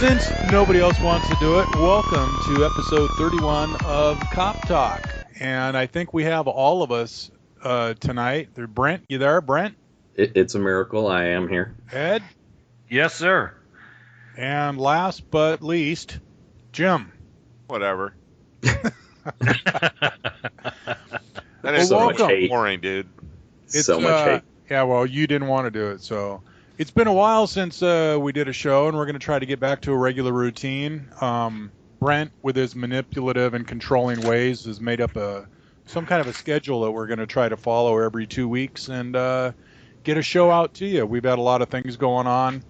Since nobody else wants to do it, welcome to episode 31 of CopTalk. And I think we have all of us tonight. Brent, you there, Brent? It's a miracle. I am here. Ed? Yes, sir. And last but least, Jim. Whatever. Well, That is so much boring, dude. So much hate. Yeah, well, you didn't want to do it, so... It's been a while since we did a show, and we're going to try to get back to a regular routine. Brent, with his manipulative and controlling ways, has made up some kind of a schedule that we're going to try to follow every 2 weeks and get a show out to you. We've had a lot of things going on,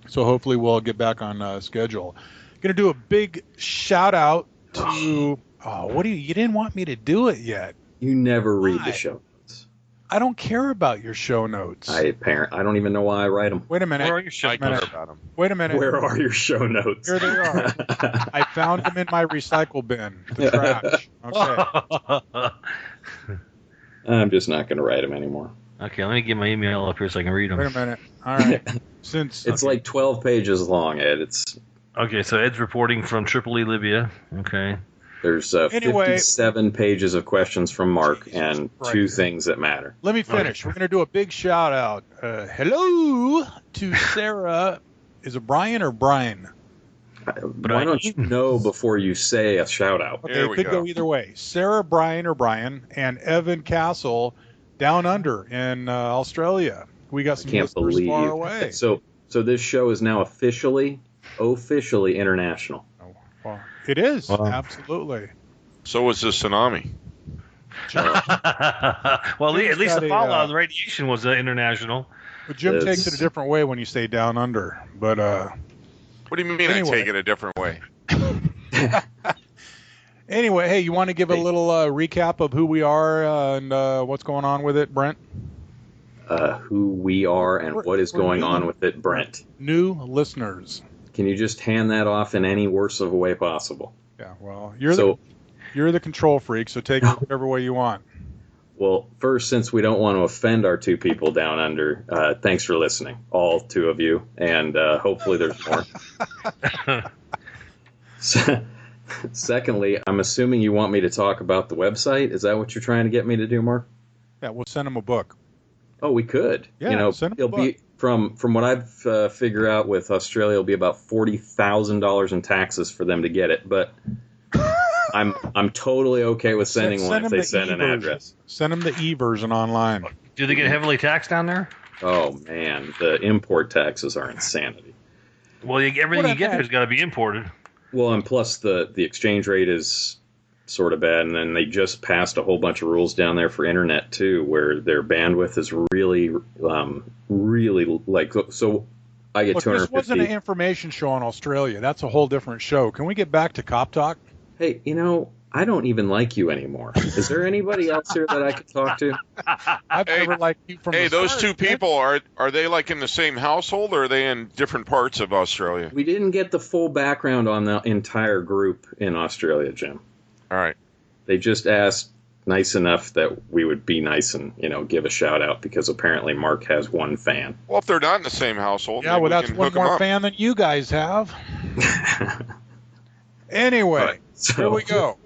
so hopefully we'll get back on schedule. Going to do a big shout-out to... Oh, you didn't want me to do it yet. You never read the show notes. I don't care about your show notes. I don't even know why I write them. Wait a minute. Where are your show notes? Wait a minute. Where are your show notes? Here they are. I found them in my recycle bin, the trash. Okay. I'm just not going to write them anymore. Okay, let me get my email up here so I can read them. Wait a minute. All right. It's like 12 pages long, Ed. Okay, so Ed's reporting from Tripoli, Libya. Okay. There's 57 pages of questions from Mark and two things that matter. Let me finish. We're going to do a big shout out. Hello to Sarah. Is it Brian or Brian? Why don't you know before you say a shout out? Okay, it could go either way. Sarah, Brian, or Brian, and Evan Castle down under in Australia. We got some listeners far away. So this show is now officially international. Well, it is, absolutely. So was the tsunami. Well, at least the fallout of the radiation was international. But Jim takes it a different way when you say down under. But what do you mean I take it a different way? Anyway, hey, you want to give a little recap of who we are and what's going on with it, Brent? Who we are and what is going on with it, Brent. New listeners. Can you just hand that off in any worse of a way possible? Yeah, well, you're the control freak, so take it whatever way you want. Well, first, since we don't want to offend our two people down under, thanks for listening, all two of you, and hopefully there's more. Secondly, I'm assuming you want me to talk about the website. Is that what you're trying to get me to do, Mark? Yeah, we'll send them a book. Oh, we could. Yeah, send them a book. From what I've figured out with Australia, it'll be about $40,000 in taxes for them to get it. But I'm totally okay with sending one if they send an address. Send them the e-version online. Do they get heavily taxed down there? Oh man, the import taxes are insanity. Well, everything you get there's got to be imported. Well, and plus the exchange rate is sort of bad, and then they just passed a whole bunch of rules down there for internet too, where their bandwidth is really like so. I get 250. This wasn't an information show on Australia. That's a whole different show. Can we get back to CopTalk? Hey, I don't even like you anymore. Is there anybody else here that I could talk to? I've never liked you from the those start, two people are they like in the same household, or are they in different parts of Australia? We didn't get the full background on the entire group in Australia, Jim. All right. They just asked nice enough that we would be nice and, give a shout out because apparently Mark has one fan. Well, if they're not in the same household, yeah, well, that's one more fan than you guys have. Anyway, right, so here we go.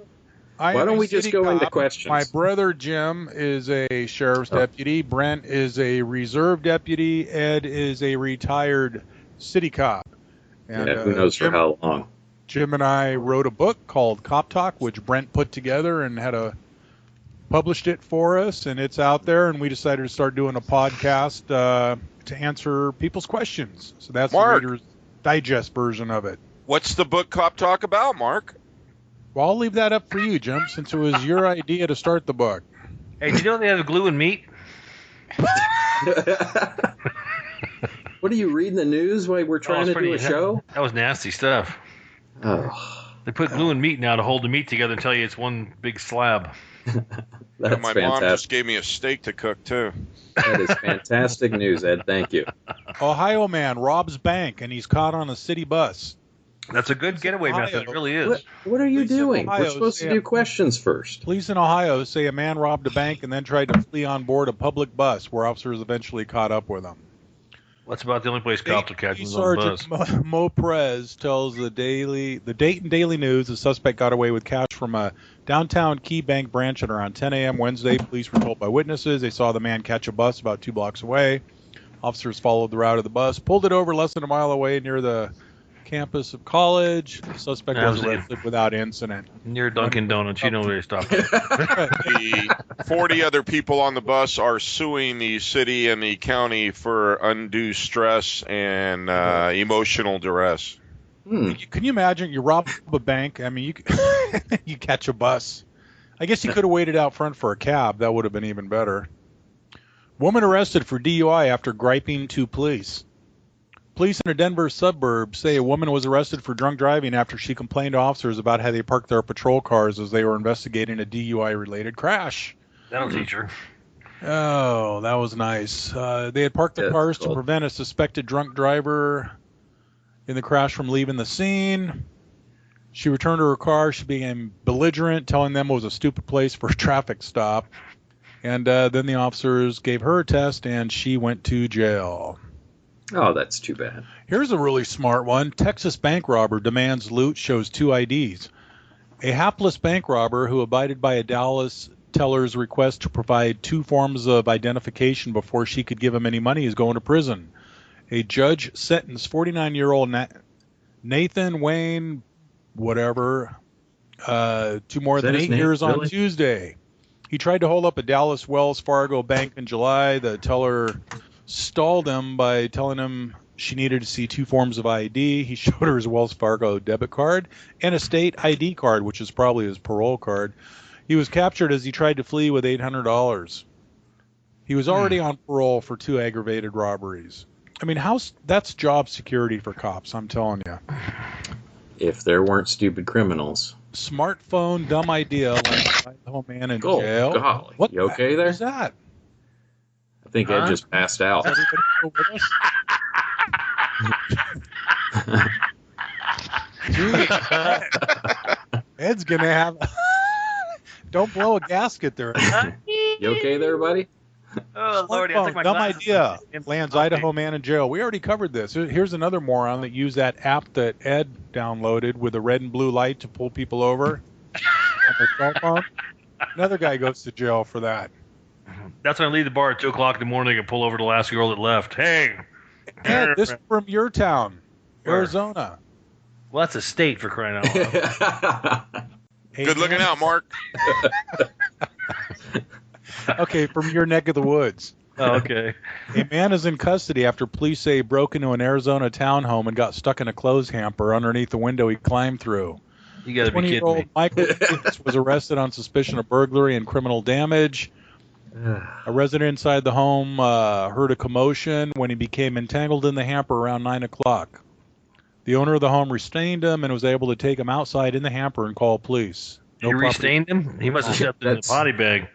Why don't we just go into questions? My brother Jim is a sheriff's deputy. Brent is a reserve deputy. Ed is a retired city cop. And, who knows for how long? Jim and I wrote a book called CopTalk, which Brent put together and published it for us, and it's out there. And we decided to start doing a podcast to answer people's questions. So that's Mark, the Reader's Digest version of it. What's the book CopTalk about, Mark? Well, I'll leave that up for you, Jim, since it was your idea to start the book. Hey, do you know they have glue and meat? What are you reading the news while we're trying to do a show? That was nasty stuff. Oh. They put glue and meat now to hold the meat together and tell you it's one big slab. That's my fantastic. mom just gave me a steak to cook, too. That is fantastic news, Ed. Thank you. Ohio man robs bank, and he's caught on a city bus. That's a good getaway method. It really is. What are you doing? We're supposed to do questions first. Police in Ohio say a man robbed a bank and then tried to flee on board a public bus where officers eventually caught up with him. That's about the only place cops will catch him is on the bus. Sergeant Mo Perez tells the Dayton Daily News the suspect got away with cash from a downtown Key Bank branch at around 10 a.m. Wednesday. Police were told by witnesses they saw the man catch a bus about 2 blocks away. Officers followed the route of the bus, pulled it over less than a mile away near the campus of college. The suspect was arrested without incident. Near Dunkin' Donuts, you know where they stopped. The 40 other people on the bus are suing the city and the county for undue stress and emotional duress. Can you imagine? You rob a bank. I mean, you catch a bus. I guess you could have waited out front for a cab. That would have been even better. Woman arrested for DUI after griping to police. Police in a Denver suburb say a woman was arrested for drunk driving after she complained to officers about how they parked their patrol cars as they were investigating a DUI-related crash. That'll teach her. Oh, that was nice. They had parked the cars to prevent a suspected drunk driver in the crash from leaving the scene. She returned to her car. She became belligerent, telling them it was a stupid place for a traffic stop. And then the officers gave her a test, and she went to jail. Oh, that's too bad. Here's a really smart one. Texas bank robber demands loot, shows 2 IDs. A hapless bank robber who abided by a Dallas teller's request to provide 2 forms of identification before she could give him any money is going to prison. A judge sentenced 49-year-old Nathan Wayne, whatever, to more than 8 years on Tuesday. He tried to hold up a Dallas Wells Fargo bank in July. The teller stalled him by telling him she needed to see 2 forms of ID. He showed her his Wells Fargo debit card and a state ID card, which is probably his parole card. He was captured as he tried to flee with $800. He was already on parole for 2 aggravated robberies. I mean, that's job security for cops, I'm telling you. If there weren't stupid criminals. Smartphone, dumb idea, lands Idaho man in jail. Golly. What you okay there? What is that? I think Ed just passed out. Is everybody still with us? Ed's going to have... Don't blow a gasket there. You okay there, buddy? Oh, Lordy, I took my dumb glasses idea. off. Lands Idaho man in jail. We already covered this. Here's another moron that used that app that Ed downloaded with a red and blue light to pull people over on their cell phone. Another guy goes to jail for that. That's when I leave the bar at 2 o'clock in the morning and pull over to the last girl that left. Hey! Ed, this is from your town, Arizona. Well, that's a state for crying out loud. Good looking out, Mark. Okay, from your neck of the woods. Oh, okay. A man is in custody after police say he broke into an Arizona townhome and got stuck in a clothes hamper underneath the window he climbed through. You gotta be kidding me. 20-year-old Michael was arrested on suspicion of burglary and criminal damage. A resident inside the home heard a commotion when he became entangled in the hamper around 9 o'clock. The owner of the home restrained him and was able to take him outside in the hamper and call police. You restrained him? He must have stepped in the body bag.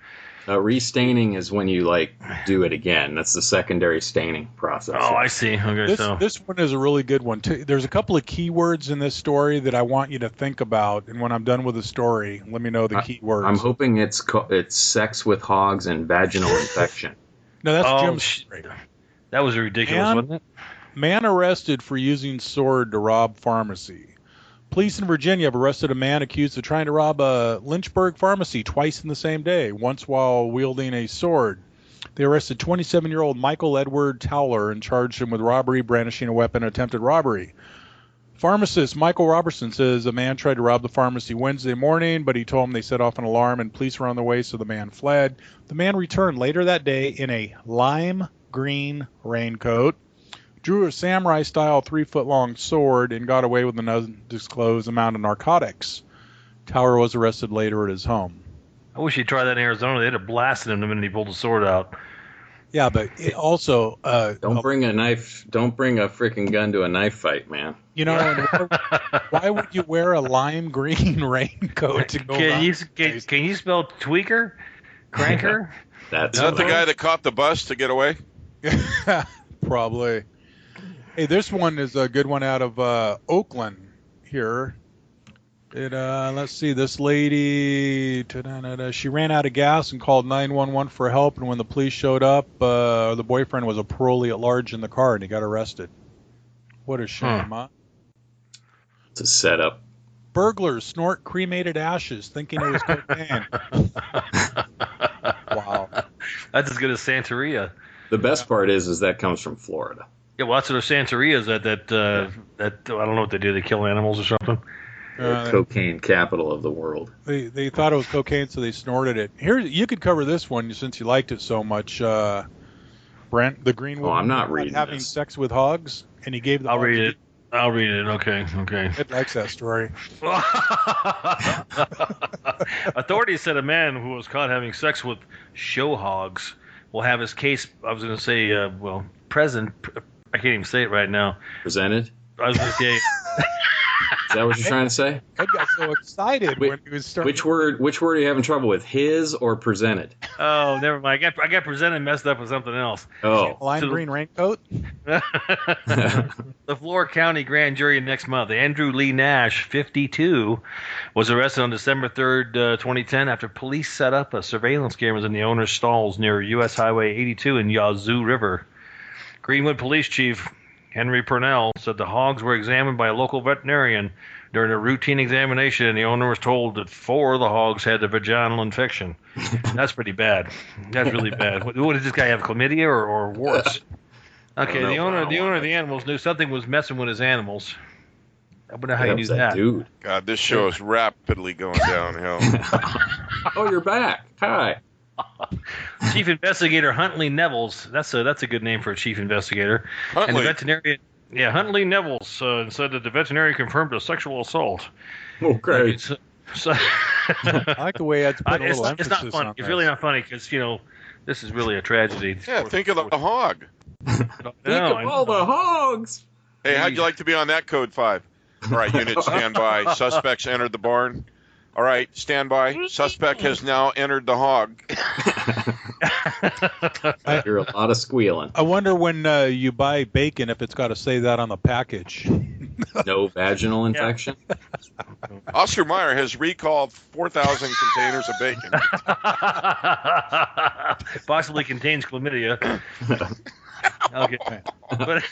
Restaining is when you do it again. That's the secondary staining process. Oh, I see. Okay, this one is a really good one too. There's a couple of keywords in this story that I want you to think about, and when I'm done with the story, let me know the keywords. I'm hoping it's sex with hogs and vaginal infection. No, that's Jim's story. That was ridiculous, wasn't it? Man arrested for using sword to rob pharmacy. Police in Virginia have arrested a man accused of trying to rob a Lynchburg pharmacy twice in the same day, once while wielding a sword. They arrested 27-year-old Michael Edward Towler and charged him with robbery, brandishing a weapon, attempted robbery. Pharmacist Michael Robertson says a man tried to rob the pharmacy Wednesday morning, but he told him they set off an alarm and police were on the way, so the man fled. The man returned later that day in a lime green raincoat, drew a samurai-style 3-foot-long sword, and got away with an undisclosed amount of narcotics. Tower was arrested later at his home. I wish he'd tried that in Arizona. They'd have blasted him the minute he pulled the sword out. Yeah, but it also... don't bring a knife. Don't bring a freaking gun to a knife fight, man. You know, why would you wear a lime green raincoat to go Can you spell tweaker? Cranker? That's Is that the guy that caught the bus to get away? Probably. Hey, this one is a good one out of Oakland here. Let's see. This lady, she ran out of gas and called 911 for help. And when the police showed up, the boyfriend was a parolee at large in the car, and he got arrested. What a shame, huh? It's a setup. Burglars snort cremated ashes, thinking it was cocaine. Wow, that's as good as Santeria. The best part is that comes from Florida. Yeah, well, that's what Santeria is. That I don't know what they do. They kill animals or something. Cocaine capital of the world. They thought it was cocaine, so they snorted it. Here, you could cover this one since you liked it so much, Brent. The Greenwood. Oh, I'm not reading having this. sex with hogs, and he gave the. I'll read it. Okay. Ed likes that story. Authorities said a man who was caught having sex with show hogs will have his case. I was going to say, present. I can't even say it right now. Presented. I was going to say. Is that what you're trying to say? Ed got so excited when he was starting. Which word are you having trouble with? His or presented? Oh, never mind. I got presented and messed up with something else. Oh. Lime green raincoat? The Florida County grand jury next month. Andrew Lee Nash, 52, was arrested on December 3rd, 2010 after police set up a surveillance cameras in the owner's stalls near U.S. Highway 82 in Yazoo River. Greenwood Police Chief Henry Purnell said the hogs were examined by a local veterinarian during a routine examination, and the owner was told that 4 of the hogs had the vaginal infection. That's pretty bad. That's really bad. What did this guy have, chlamydia or warts? Okay, the owner of the animals knew something was messing with his animals. I wonder how you knew that. Dude. God, this show is rapidly going downhill. Oh, you're back. Hi. Chief Investigator Huntley Nevels. That's a good name for a chief investigator. Huntley. And the veterinarian. Yeah, Huntley Nevels said that the veterinarian confirmed a sexual assault. Oh, great. So, I like the way Ed's put a little emphasis it's not funny. on It's really not funny because this is really a tragedy. Yeah, think of the hog. Think of all the hogs. Hey, how'd you like to be on that code 5? All right, unit, stand by. Suspects entered the barn. All right, stand by. Suspect has now entered the hog. I hear a lot of squealing. I wonder when you buy bacon if it's got to say that on the package. No vaginal infection? Oscar Mayer has recalled 4,000 containers of bacon. Possibly contains chlamydia. Okay. But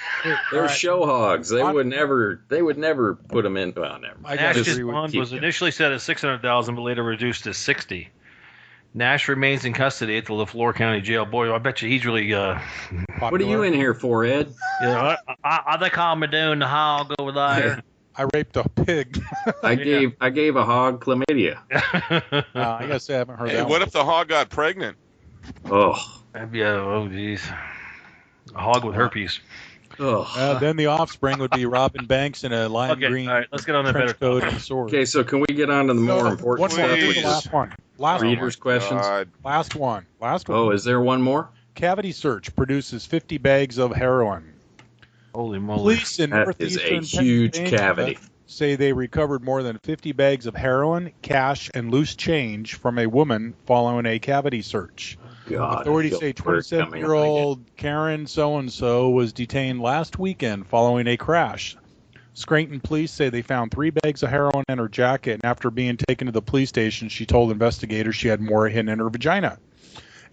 They're show hogs. They would never put them in. Well, never mind. Nash's bond was initially set at $600,000, but later reduced to $60,000. Nash remains in custody at the Florida County Jail. Boy, I bet you he's really What are you in here for, Ed? They call me doing the hog over there. I raped a pig. I gave a hog chlamydia. I guess I haven't heard Hey, that what one. if the hog got pregnant? Oh. Oh, geez. A hog with herpes. Then the offspring would be Robin Banks in a lime green all right, let's get on to better coat and sword. Okay, so can we get on to the more important One more. stuff? Do which the is last one. Last readers' questions. God. Last one. Oh, is there one more? Cavity search produces 50 bags of heroin. Holy moly. Police in That is a northeastern huge Pennsylvania cavity. say they recovered more than 50 bags of heroin, cash, and loose change from a woman following a cavity search. God, Authorities say 27-year-old Karen so-and-so was detained last weekend following a crash. Scranton police say they found 3 bags of heroin in her jacket, and after being taken to the police station, she told investigators she had more hidden in her vagina.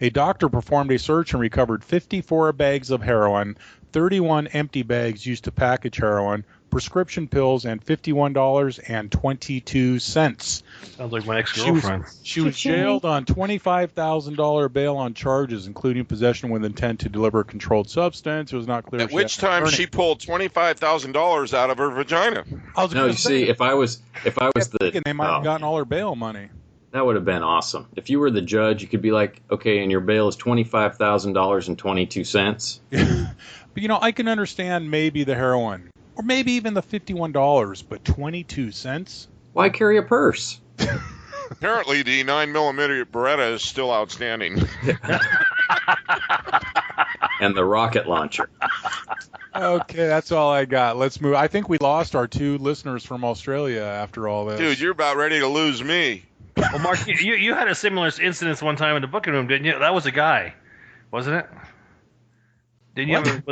A doctor performed a search and recovered 54 bags of heroin, 31 empty bags used to package heroin, prescription pills, and $51.22. Sounds like my ex-girlfriend. She was jailed on $25,000 bail on charges, including possession with intent to deliver a controlled substance. It was not clear. At which time she pulled $25,000 out of her vagina. No, you see, if I was the, they might have gotten all her bail money. that would have been awesome. If you were the judge, you could be like, okay, and your bail is $25,000.22. But I can understand maybe the heroin, or maybe even the $51, but 22 cents. Why carry a purse? Apparently, the 9mm Beretta is still outstanding. And the rocket launcher. Okay, that's all I got. Let's move. I think we lost our 2 listeners from Australia after all this. Dude, you're about ready to lose me. Well, Mark, you had a similar incident one time in the booking room, didn't you? That was a guy, wasn't it? Didn't you have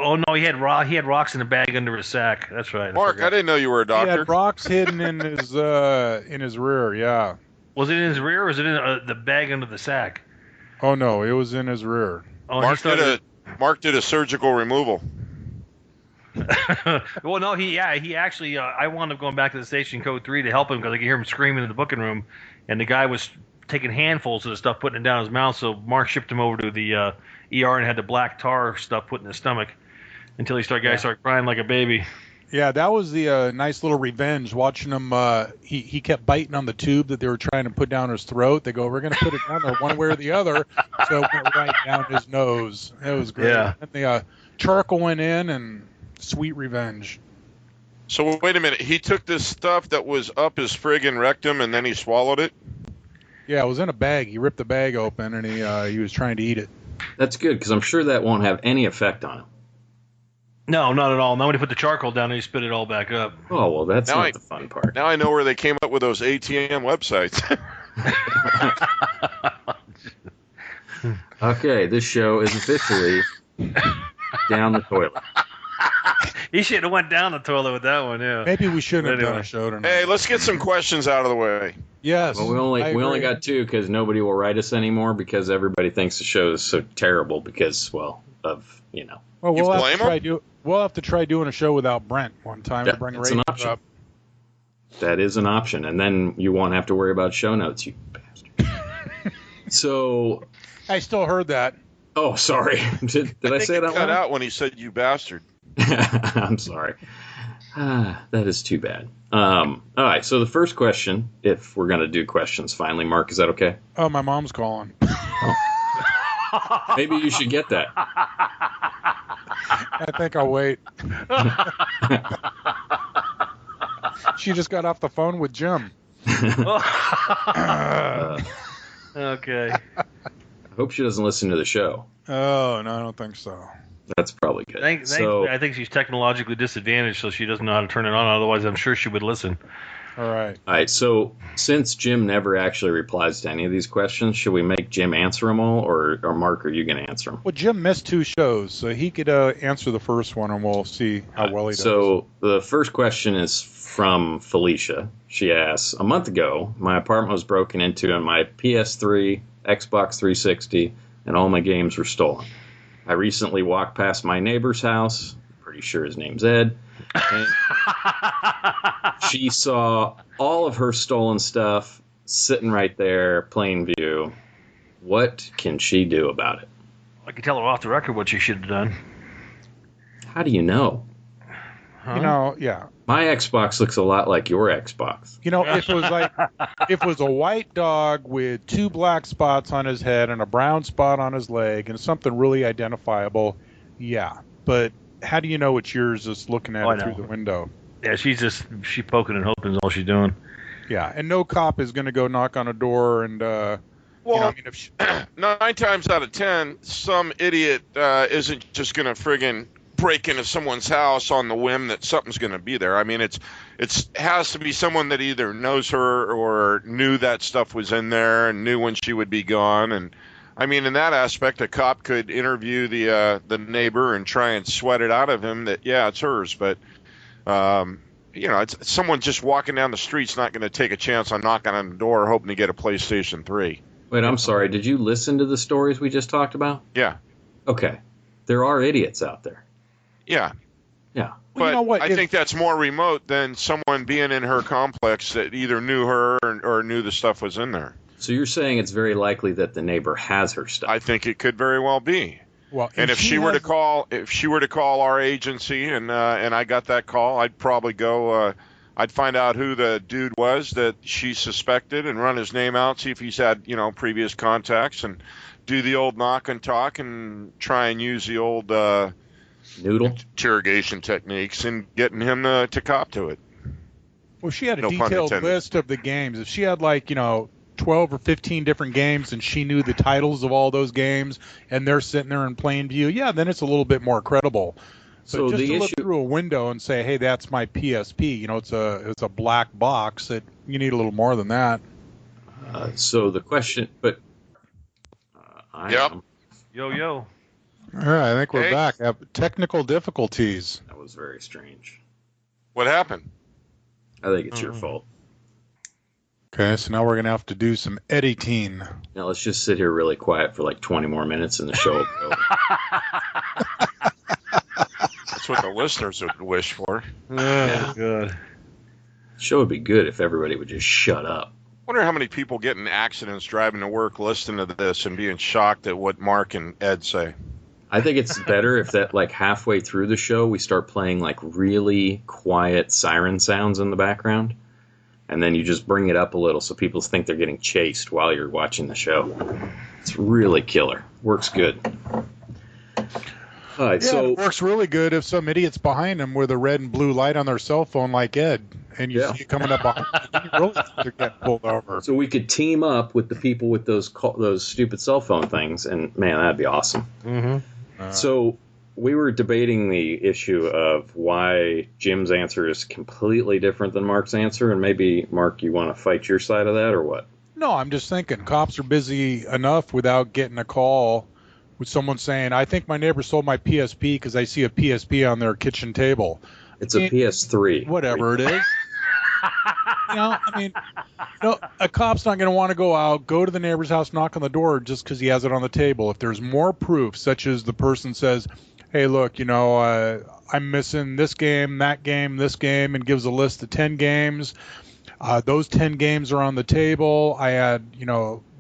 oh no, he had rocks in a bag under his sack. That's right. Mark, I didn't know you were a He doctor. had rocks hidden in his rear. Yeah. Was it in his rear or was it in the bag under the sack? Oh no, it was in his rear. Oh, Mark did a surgical removal. Well, no, he actually. I wound up going back to the station code 3 to help him because I could hear him screaming in the booking room, and the guy was taking handfuls of the stuff, putting it down his mouth. So Mark shipped him over to the ER and had the black tar stuff put in his stomach until he started crying like a baby. Yeah, that was the nice little revenge. Watching him, he kept biting on the tube that they were trying to put down his throat. They go, "We're going to put it down there one way or the other," so it went right down his nose. It was great. Yeah. And the charcoal went in, and sweet revenge. So wait a minute. He took this stuff that was up his friggin' rectum and then he swallowed it? Yeah, it was in a bag. He ripped the bag open and he was trying to eat it. That's good because I'm sure that won't have any effect on him. No, not at all. Now when he put the charcoal down, he spit it all back up. Oh well, that's not the fun part. Now I know where they came up with those ATM websites. Okay, this show is officially down the toilet. He should have went down the toilet with that one. Yeah. Maybe we shouldn't have done a show tonight. Hey, let's get some questions out of the way. Yes. Well, we only got 2 because nobody will write us anymore because everybody thinks the show is so terrible because of. Well, You blame we'll have to try doing a show without Brent one time to bring That's an ratings option. up. That is an option, and then you won't have to worry about show notes, you bastard. So, I still heard that. oh, sorry. Did I say it that cut loud? out when he said "you bastard." I'm sorry. That is too bad. All right, so the first question, if we're going to do questions finally, Mark, is that okay? Oh, my mom's calling. Maybe you should get that. I think I'll wait. She just got off the phone with Jim. Okay. I hope she doesn't listen to the show. Oh, no, I don't think so. That's probably good. I think she's technologically disadvantaged, so she doesn't know how to turn it on. Otherwise, I'm sure she would listen. All right. So since Jim never actually replies to any of these questions, should we make Jim answer them all, or Mark, are you going to answer them? Well, Jim missed 2 shows, so he could answer the first one, and we'll see how well he does. So the first question is from Felicia. She asks, a month ago, my apartment was broken into and my PS3, Xbox 360, and all my games were stolen. I recently walked past my neighbor's house. Pretty sure his name's Ed. And she saw all of her stolen stuff sitting right there, plain view. What can she do about it? I could tell her off the record what she should have done. How do you know? Huh? Yeah. My Xbox looks a lot like your Xbox. If it was a white dog with 2 black spots on his head and a brown spot on his leg and something really identifiable, yeah. But how do you know it's yours just looking at it through the window? Yeah, she's poking and hoping is all she's doing. Yeah, and no cop is going to go knock on a door and, Well, 9 times out of 10, some idiot isn't just going to friggin' break into someone's house on the whim that something's going to be there. I mean, it has to be someone that either knows her or knew that stuff was in there and knew when she would be gone. And I mean, in that aspect, a cop could interview the neighbor and try and sweat it out of him that, yeah, it's hers. But, it's someone just walking down the street's not going to take a chance on knocking on the door hoping to get a PlayStation 3. Wait, I'm sorry. Did you listen to the stories we just talked about? Yeah. Okay. There are idiots out there. Yeah. Yeah. Well, But I think that's more remote than someone being in her complex that either knew her or knew the stuff was in there. So you're saying it's very likely that the neighbor has her stuff. I think it could very well be. Well, And if she were to call our agency and I got that call, I'd probably go. I'd find out who the dude was that she suspected and run his name out, see if he's had previous contacts, and do the old knock and talk and try and use the old Noodle? interrogation techniques and getting him to cop to it. Well, she had a No pun detailed intended. list of the games. If she had 12 or 15 different games and she knew the titles of all those games and they're sitting there in plain view, yeah, then it's a little bit more credible. But So just the to look issue, through a window and say, hey, that's my PSP, it's a black box, that you need a little more than that. so the question, but I Yep. am. Yo. All right, I think we're Okay. back. Have technical difficulties. That was very strange. What happened? I think it's your fault. Okay, so now we're going to have to do some editing. Now let's just sit here really quiet for like 20 more minutes and the show will be over. That's what the listeners would wish for. Oh, good. The show would be good if everybody would just shut up. Wonder how many people get in accidents driving to work listening to this and being shocked at what Mark and Ed say. I think it's better if that like halfway through the show we start playing like really quiet siren sounds in the background. And then you just bring it up a little so people think they're getting chased while you're watching the show. It's really killer. Works good. All right, Yeah, so it works really good if some idiot's behind them with a red and blue light on their cell phone like Ed, and you see it coming up behind them, you really think they're getting pulled over. we could team up with the people with those stupid cell phone things, and man, that'd be awesome. Mm-hmm. So we were debating the issue of why Jim's answer is completely different than Mark's answer, and maybe, Mark, you want to fight your side of that, or what? No, I'm just thinking cops are busy enough without getting a call with someone saying, I think my neighbor stole my PSP because I see a PSP on their kitchen table. It's a PS3. Whatever it is. A cop's not going to want to go out, go to the neighbor's house, knock on the door just because he has it on the table. If there's more proof, such as the person says, hey, look, I'm missing this game, this game, and gives a list of 10 games. Those 10 games are on the table. I had,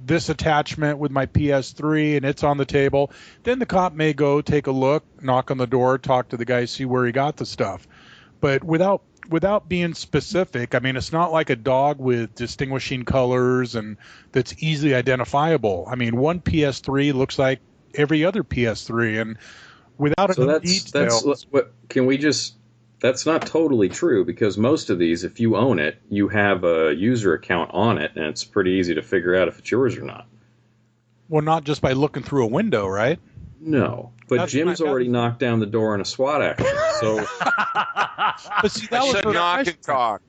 this attachment with my PS3 and it's on the table. Then the cop may go take a look, knock on the door, talk to the guy, see where he got the stuff. But without being specific, I mean, it's not like a dog with distinguishing colors and that's easily identifiable. I mean, one PS3 looks like every other PS3, and without any details. That's not totally true, because most of these, if you own it, you have a user account on it, and it's pretty easy to figure out if it's yours or not. Well, not just by looking through a window, right? No, but Jim's already knocked down the door in a SWAT action. So, but see, that I was said knock and talk.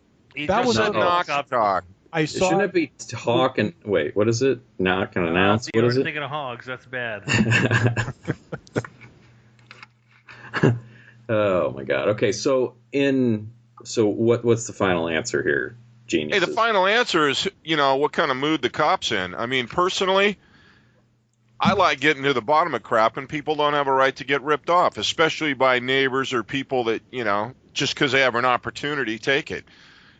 That was said knock and talk. I saw. Shouldn't it be talk and wait? What is it? Knock and announce. What is it? Thinking of hogs. That's bad. Oh my God. Okay, so what's the final answer here, genius? Hey, the final answer is, what kind of mood the cop's in. I mean, personally, I like getting to the bottom of crap, and people don't have a right to get ripped off, especially by neighbors or people that, just because they have an opportunity, take it.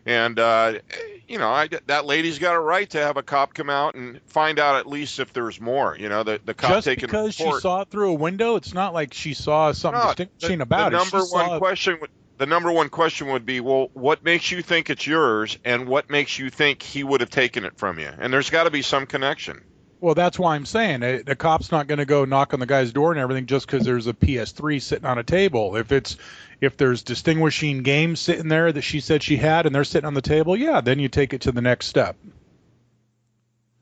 And, that lady's got a right to have a cop come out and find out at least if there's more. The cop just taking because report. she saw it through a window, it's not like she saw something distinguishing about it. The number one question would be, well, what makes you think it's yours, and what makes you think he would have taken it from you? And there's got to be some connection. Well, that's why I'm saying the cop's not going to go knock on the guy's door and everything just because there's a PS3 sitting on a table. If there's distinguishing games sitting there that she said she had and they're sitting on the table, yeah, then you take it to the next step.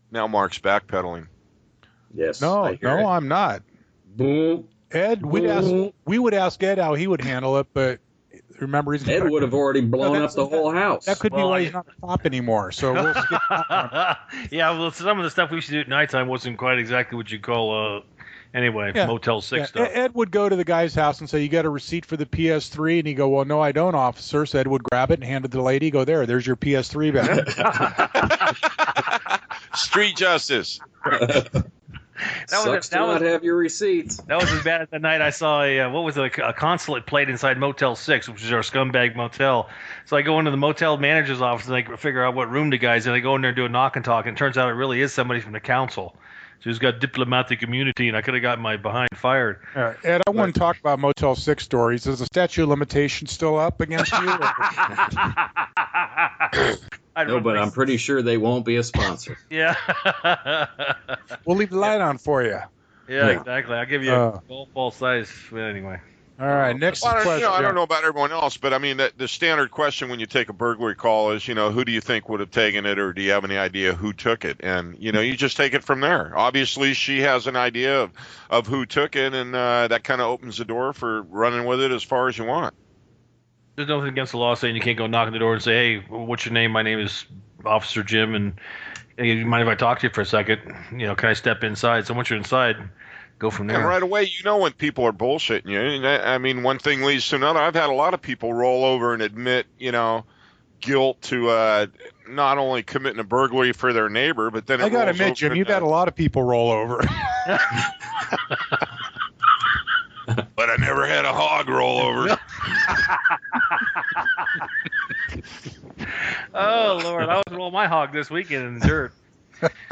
Now Mark's backpedaling. Yes. No, I'm not. Boom. Ed, we would ask Ed how he would handle it, but remember, Ed would have already blown up the whole house. That could be why he's not a cop anymore. So we'll skip that one. Yeah, well, some of the stuff we used to do at nighttime wasn't quite exactly what you call Motel 6 stuff. Ed would go to the guy's house and say, you got a receipt for the PS3? And he'd go, well, no, I don't, officer. So Ed would grab it and hand it to the lady. Go, there's your PS3 back. Street justice. Sucks to not have your receipts. That was as bad as the night I saw a consulate plate inside Motel 6, which is our scumbag motel. So I go into the motel manager's office and I figure out what room the guy's in. I go in there and do a knock and talk, and it turns out it really is somebody from the council. So he's got diplomatic immunity, and I could have got my behind fired. Ed, I want to talk about Motel 6 stories. Is the statute of limitations still up against you? No, but I'm pretty sure they won't be a sponsor. Yeah. We'll leave the light on for you. Yeah, exactly. I'll give you a golf ball size. But anyway. All right, next question. I don't know about everyone else, but I mean, the standard question when you take a burglary call is, who do you think would have taken it, or do you have any idea who took it? And, you just take it from there. Obviously, she has an idea of who took it, and that kind of opens the door for running with it as far as you want. There's nothing against the law saying you can't go knock on the door and say, hey, what's your name? My name is Officer Jim, and hey, you mind if I talk to you for a second? Can I step inside? So once you're inside, go from And there. right away, you know when people are bullshitting you. And I mean, one thing leads to another. I've had a lot of people roll over and admit, guilt to not only committing a burglary for their neighbor, but then I got to rolls admit, over Jim, into- you've had a lot of people roll over. But I never had a hog roll over. Oh, Lord. I was rolling my hog this weekend in the dirt.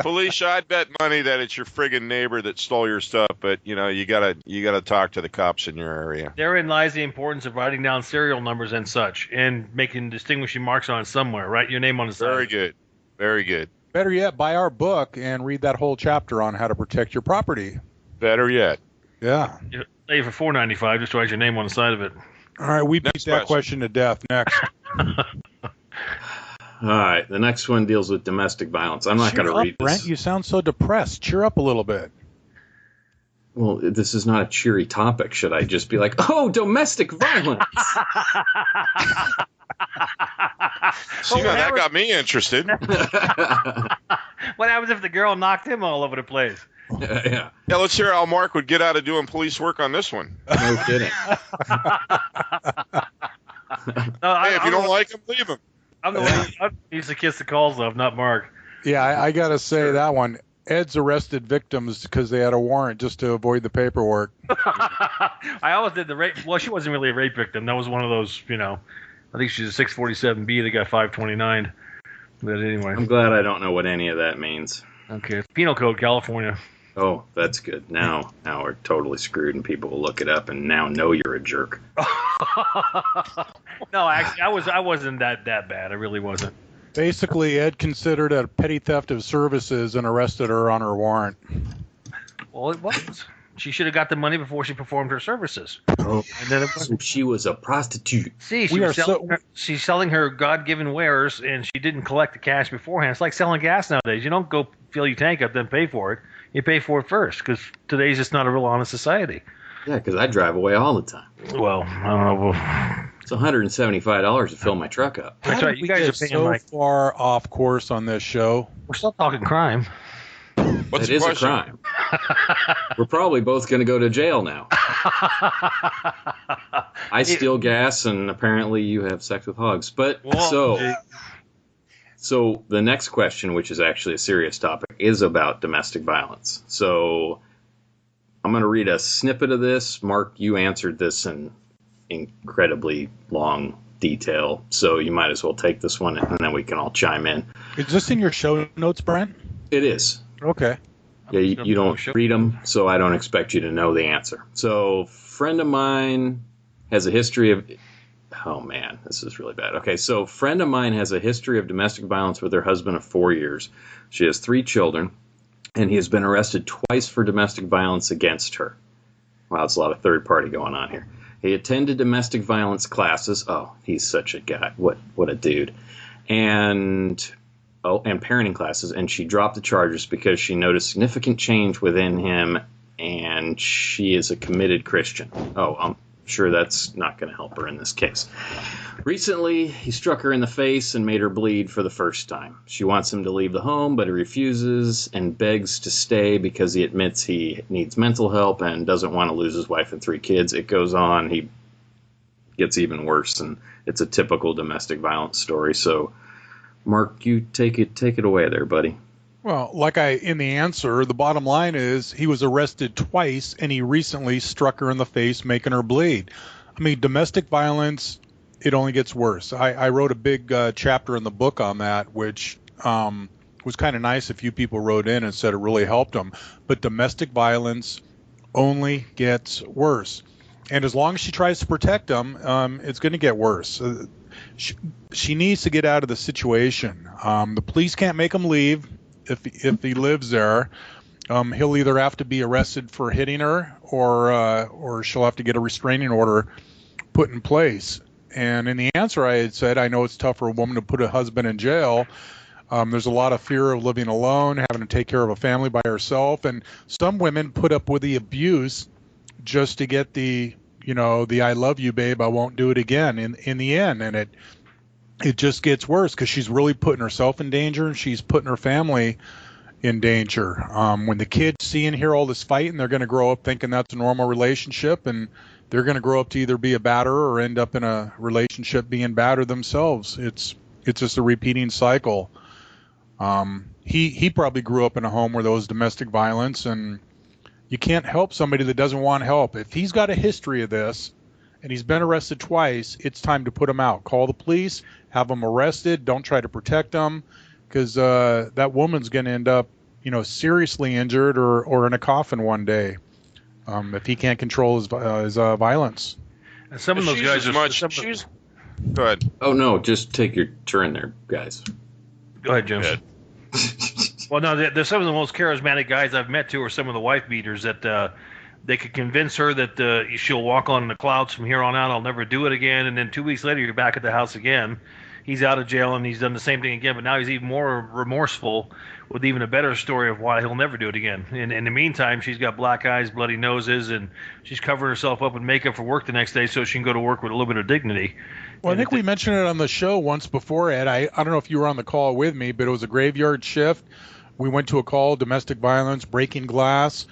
Felicia, I'd bet money that it's your friggin' neighbor that stole your stuff, but you gotta talk to the cops in your area. Therein lies the importance of writing down serial numbers and such, and making distinguishing marks on it somewhere. Write your name on the side. Very good. Very good. Better yet, buy our book and read that whole chapter on how to protect your property. Better yet. Yeah. Pay for $4.95. Just write your name on the side of it. All right, we beat Next that question to death. Next. All right, the next one deals with domestic violence. I'm not going to read this. Brent, you sound so depressed. Cheer up a little bit. Well, this is not a cheery topic. Should I just be like, oh, domestic violence? See, now that got me interested. What happens if the girl knocked him all over the place? Yeah, Yeah, let's hear how Mark would get out of doing police work on this one. no kidding. No, Hey, if you don't like him, leave him. I'm the one who used to kiss the calls of, not Mark. Yeah, I got to say that one. Ed's arrested victims because they had a warrant just to avoid the paperwork. I always did the rape. Well, she wasn't really a rape victim. That was one of those, I think she's a 647B. They got 529. But anyway. I'm glad I don't know what any of that means. Okay. Penal Code, California. Oh, that's good. Now we're totally screwed, and people will look it up and now know you're a jerk. No, actually, I wasn't that bad. I really wasn't. Basically, Ed considered a petty theft of services and arrested her on her warrant. Well, it was. She should have got the money before she performed her services. Oh, And then so she was a prostitute. See, We are she's selling her God-given wares, and she didn't collect the cash beforehand. It's like selling gas nowadays. You don't go fill your tank up, then pay for it. You pay for it first, because today's just not a real honest society. Yeah, because I drive away all the time. Well, I don't know. Well, It's $175 to fill my truck up. that's right. You guys are paying so like far off course on this show. we're still talking crime. What's It the is a question? crime. We're probably both going to go to jail now. I steal gas, and apparently you have sex with hogs. But so the next question, which is actually a serious topic, is about domestic violence. So I'm going to read a snippet of this. Mark, you answered this in incredibly long detail, so you might as well take this one, and then we can all chime in. Is this in your show notes, Brent? It is. Okay. Yeah, you don't read them, so I don't expect you to know the answer. So, friend of mine has a history of... Oh, man, this is really bad. Okay, so friend of mine has a history of domestic violence with her husband of 4 years. She has 3 children, and he has been arrested twice for domestic violence against her. Wow, there's a lot of third party going on here. He attended domestic violence classes. Oh, he's such a guy. What a dude. And parenting classes, and she dropped the charges because she noticed significant change within him, and she is a committed Christian. Oh, I'm sure that's not going to help her in this case. Recently, he struck her in the face and made her bleed for the first time. She wants him to leave the home, but he refuses and begs to stay because he admits he needs mental help and doesn't want to lose his wife and 3 kids. It goes on. He gets even worse, and it's a typical domestic violence story. So, Mark, you take it away there, buddy. Well, in the answer, the bottom line is he was arrested twice, and he recently struck her in the face, making her bleed. I mean, domestic violence, it only gets worse. I wrote a big chapter in the book on that, which was kind of nice. A few people wrote in and said it really helped them. But domestic violence only gets worse. And as long as she tries to protect them, it's going to get worse. She needs to get out of the situation. The police can't make him leave if he lives there. He'll either have to be arrested for hitting her, or she'll have to get a restraining order put in place. And in the answer, I had said, I know it's tough for a woman to put a husband in jail. There's a lot of fear of living alone, having to take care of a family by herself, and some women put up with the abuse just to get the I love you, babe, I won't do it again in the end. And it just gets worse because she's really putting herself in danger, and she's putting her family in danger. When the kids see and hear all this fighting, they're going to grow up thinking that's a normal relationship, and they're going to grow up to either be a batterer or end up in a relationship being battered themselves. It's just a repeating cycle. He probably grew up in a home where there was domestic violence, and you can't help somebody that doesn't want help. If he's got a history of this and he's been arrested twice, it's time to put him out. Call the police, have him arrested. Don't try to protect him, because that woman's going to end up, seriously injured or in a coffin one day if he can't control his violence. And some of those guys are. Go ahead. Oh no, just take your turn there, guys. Go ahead, Jim. Well, no, they're some of the most charismatic guys I've met too, are some of the wife beaters that they could convince her that she'll walk on the clouds from here on out. I'll never do it again. And then 2 weeks later, you're back at the house again. He's out of jail and he's done the same thing again, but now he's even more remorseful with even a better story of why he'll never do it again. And in the meantime, she's got black eyes, bloody noses, and she's covering herself up in makeup for work the next day so she can go to work with a little bit of dignity. Well, I think we mentioned it on the show once before, Ed. I don't know if you were on the call with me, but it was a graveyard shift. We went to a call, domestic violence, breaking glass.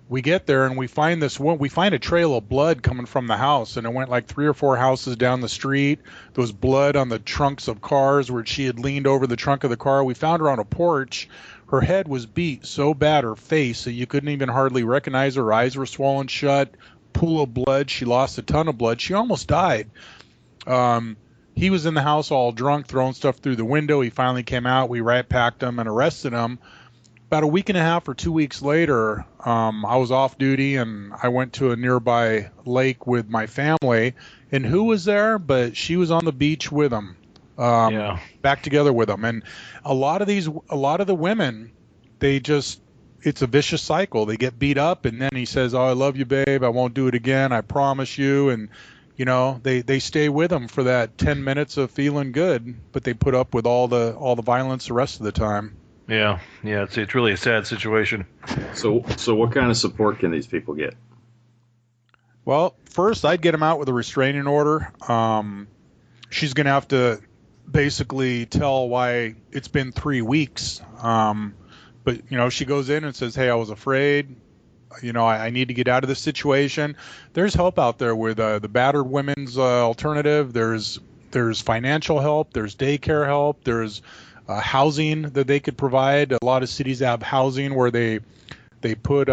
We get there and we find a trail of blood coming from the house, and it went like 3 or 4 houses down the street. There was blood on the trunks of cars where she had leaned over the trunk of the car. We found her on a porch. Her head was beat so bad, her face, that you couldn't even hardly recognize her. Her eyes were swollen shut, pool of blood. She lost a ton of blood. She almost died. He was in the house all drunk, throwing stuff through the window. He finally came out. We rat-packed him and arrested him. About a week and a half or 2 weeks later, I was off duty and I went to a nearby lake with my family. And who was there? But she was on the beach with him, back together with him. And a lot of the women, it's a vicious cycle. They get beat up, and then he says, "Oh, I love you, babe. I won't do it again. I promise you." And they stay with him for that 10 minutes of feeling good, but they put up with all the violence the rest of the time. Yeah, it's really a sad situation. So what kind of support can these people get? Well, first I'd get them out with a restraining order. She's going to have to basically tell why it's been 3 weeks. But she goes in and says, "Hey, I was afraid. I need to get out of this situation." There's help out there with the battered women's alternative. There's financial help. There's daycare help. There's housing that they could provide. A lot of cities have housing where they put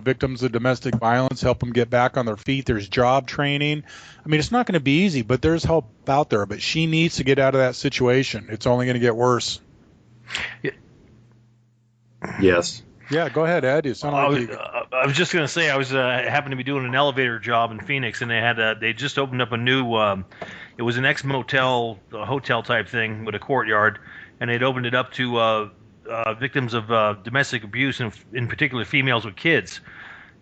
victims of domestic violence, help them get back on their feet. There's job training. I mean, it's not going to be easy, but there's help out there. But she needs to get out of that situation. It's only going to get worse. Yes. Yeah, go ahead, Ed. You sound like I was just going to say, I was happened to be doing an elevator job in Phoenix, and they just opened up a new, it was an ex-motel, hotel type thing with a courtyard, and they'd opened it up to victims of domestic abuse, and in particular females with kids.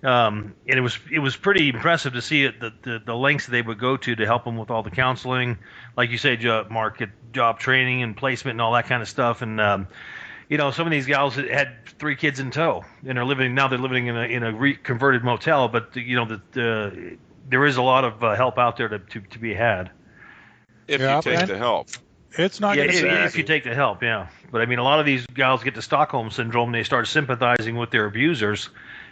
And it was pretty impressive to see the lengths they would go to help them with all the counseling, like you say, Mark, job training and placement and all that kind of stuff, and some of these gals had 3 kids in tow, and they're living in a converted motel. But there is a lot of help out there to be had if you take the help. It's not if you take the help, yeah. But I mean, a lot of these gals get the Stockholm syndrome. They start sympathizing with their abusers,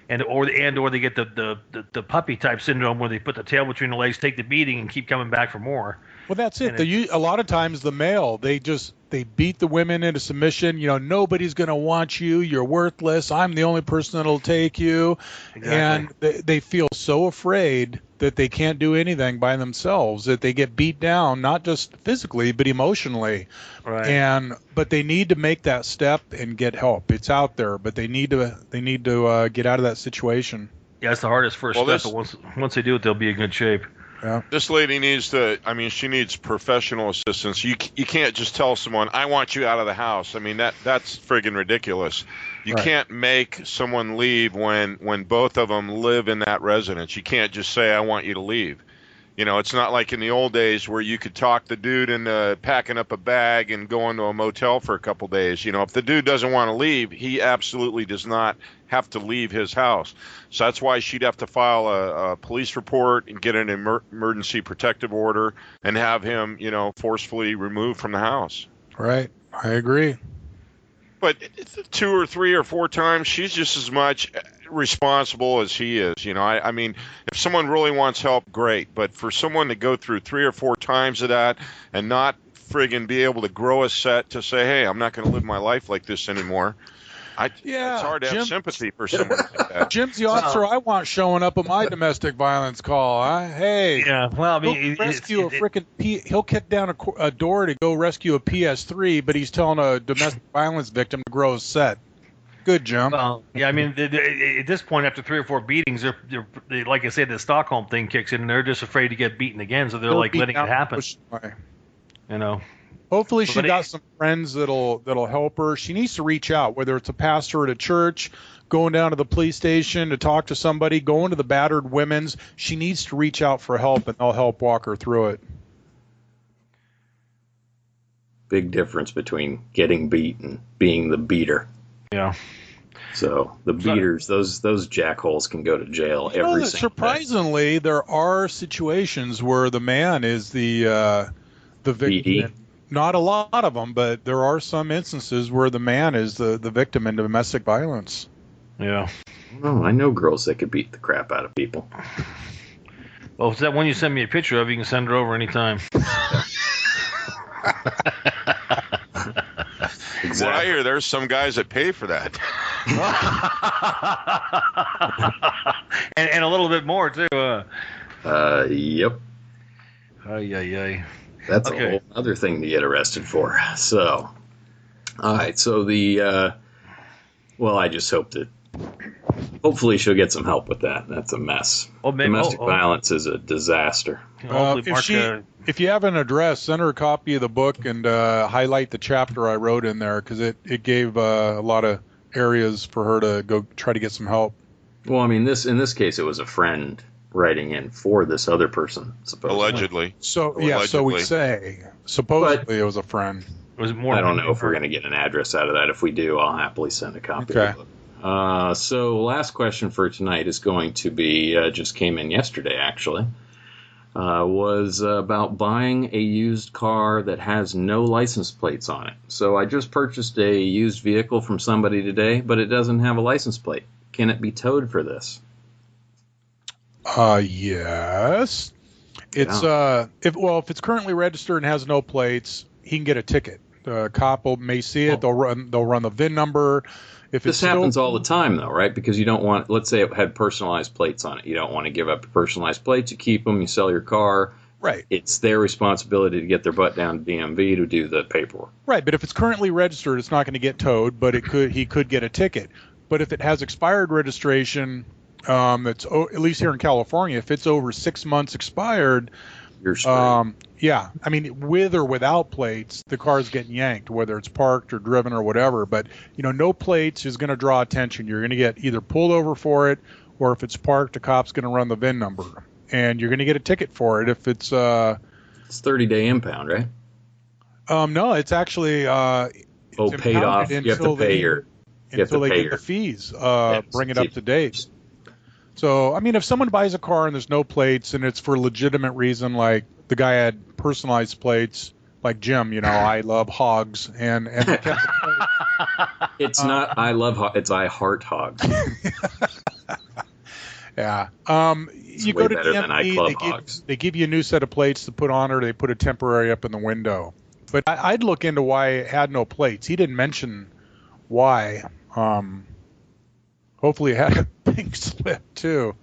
or they get the puppy type syndrome where they put the tail between the legs, take the beating, and keep coming back for more. Well, that's it. A lot of times the male, they beat the women into submission. Nobody's going to want you. You're worthless. I'm the only person that'll take you. Exactly. And they feel so afraid that they can't do anything by themselves, that they get beat down, not just physically, but emotionally. Right. But they need to make that step and get help. It's out there, but they need to get out of that situation. Yeah, it's the hardest first step. But once they do it, they'll be in good shape. Yeah. This lady she needs professional assistance. You can't just tell someone, "I want you out of the house." I mean, that's friggin' ridiculous. You can't make someone leave when both of them live in that residence. You can't just say, "I want you to leave." It's not like in the old days where you could talk the dude into packing up a bag and going to a motel for a couple days. If the dude doesn't want to leave, he absolutely does not have to leave his house. So that's why she'd have to file a police report and get an emergency protective order and have him, forcefully removed from the house. Right. I agree. But 2 or 3 or 4 times, she's just as much responsible as he is. I mean, if someone really wants help, great. But for someone to go through 3 or 4 times of that and not friggin' be able to grow a set to say, hey, I'm not going to live my life like this anymore. It's hard to have sympathy for someone like that. Jim's the officer I want showing up on my domestic violence call. Hey, yeah. Well, I mean, he'll kick down a door to go rescue a PS3, but he's telling a domestic violence victim to grow a set. Good, Jim. Well, yeah. I mean, at this point, after 3 or 4 beatings, they, like I said, the Stockholm thing kicks in, and they're just afraid to get beaten again, so they're like letting it happen. Hopefully she got some friends that'll help her. She needs to reach out, whether it's a pastor at a church, going down to the police station to talk to somebody, going to the battered women's. She needs to reach out for help, and they'll help walk her through it. Big difference between getting beat and being the beater. Yeah. So the beaters, those jackholes can go to jail every single surprisingly, there are situations where the man is the victim. Not a lot of them, but there are some instances where the man is the victim in domestic violence. Yeah. Oh, I know girls that could beat the crap out of people. Well, if that one you send me a picture of, you can send her over anytime. Exactly. Well, I hear there's some guys that pay for that. and a little bit more, too. Yep. Ay. That's a whole other thing to get arrested for. So, all right. So I just hope that hopefully she'll get some help with that. That's a mess. Domestic violence is a disaster. If you have an address, send her a copy of the book and highlight the chapter I wrote in there, because it gave a lot of areas for her to go try to get some help. Well, I mean, in this case, it was a friend writing in for this other person, supposedly. Allegedly. So we say supposedly it was a friend. It was more. I don't know if we're going to get an address out of that. If we do, I'll happily send a copy of the book. So last question for tonight is going to be, just came in yesterday actually, was about buying a used car that has no license plates on it. So I just purchased a used vehicle from somebody today, but it doesn't have a license plate. Can it be towed for this? Yes. It's if it's currently registered and has no plates, he can get a ticket. The cop may see it. They'll run the VIN number. If this happens all the time, though, right? Because you don't want. Let's say it had personalized plates on it. You don't want to give up your personalized plates. You keep them. You sell your car. Right. It's their responsibility to get their butt down to DMV to do the paperwork. Right. But if it's currently registered, it's not going to get towed. But he could get a ticket. But if it has expired registration. It's at least here in California, if it's over 6 months expired, you're straight. Yeah, I mean, with or without plates, the car's getting yanked, whether it's parked or driven or whatever. But no plates is going to draw attention. You're going to get either pulled over for it, or if it's parked, the cop's going to run the VIN number, and you're going to get a ticket for it. If it's 30-day impound, right? No, it's actually it's paid off. You have to pay until they get the fees. Bring it up to date. So, I mean, if someone buys a car and there's no plates and it's for a legitimate reason, like the guy had personalized plates, like Jim, I love hogs, and it's not I love hogs, it's I heart hogs. Yeah. You go to DMV, they give you a new set of plates to put on, or they put a temporary up in the window. But I'd look into why it had no plates. He didn't mention why. Hopefully it had a pink slip, too.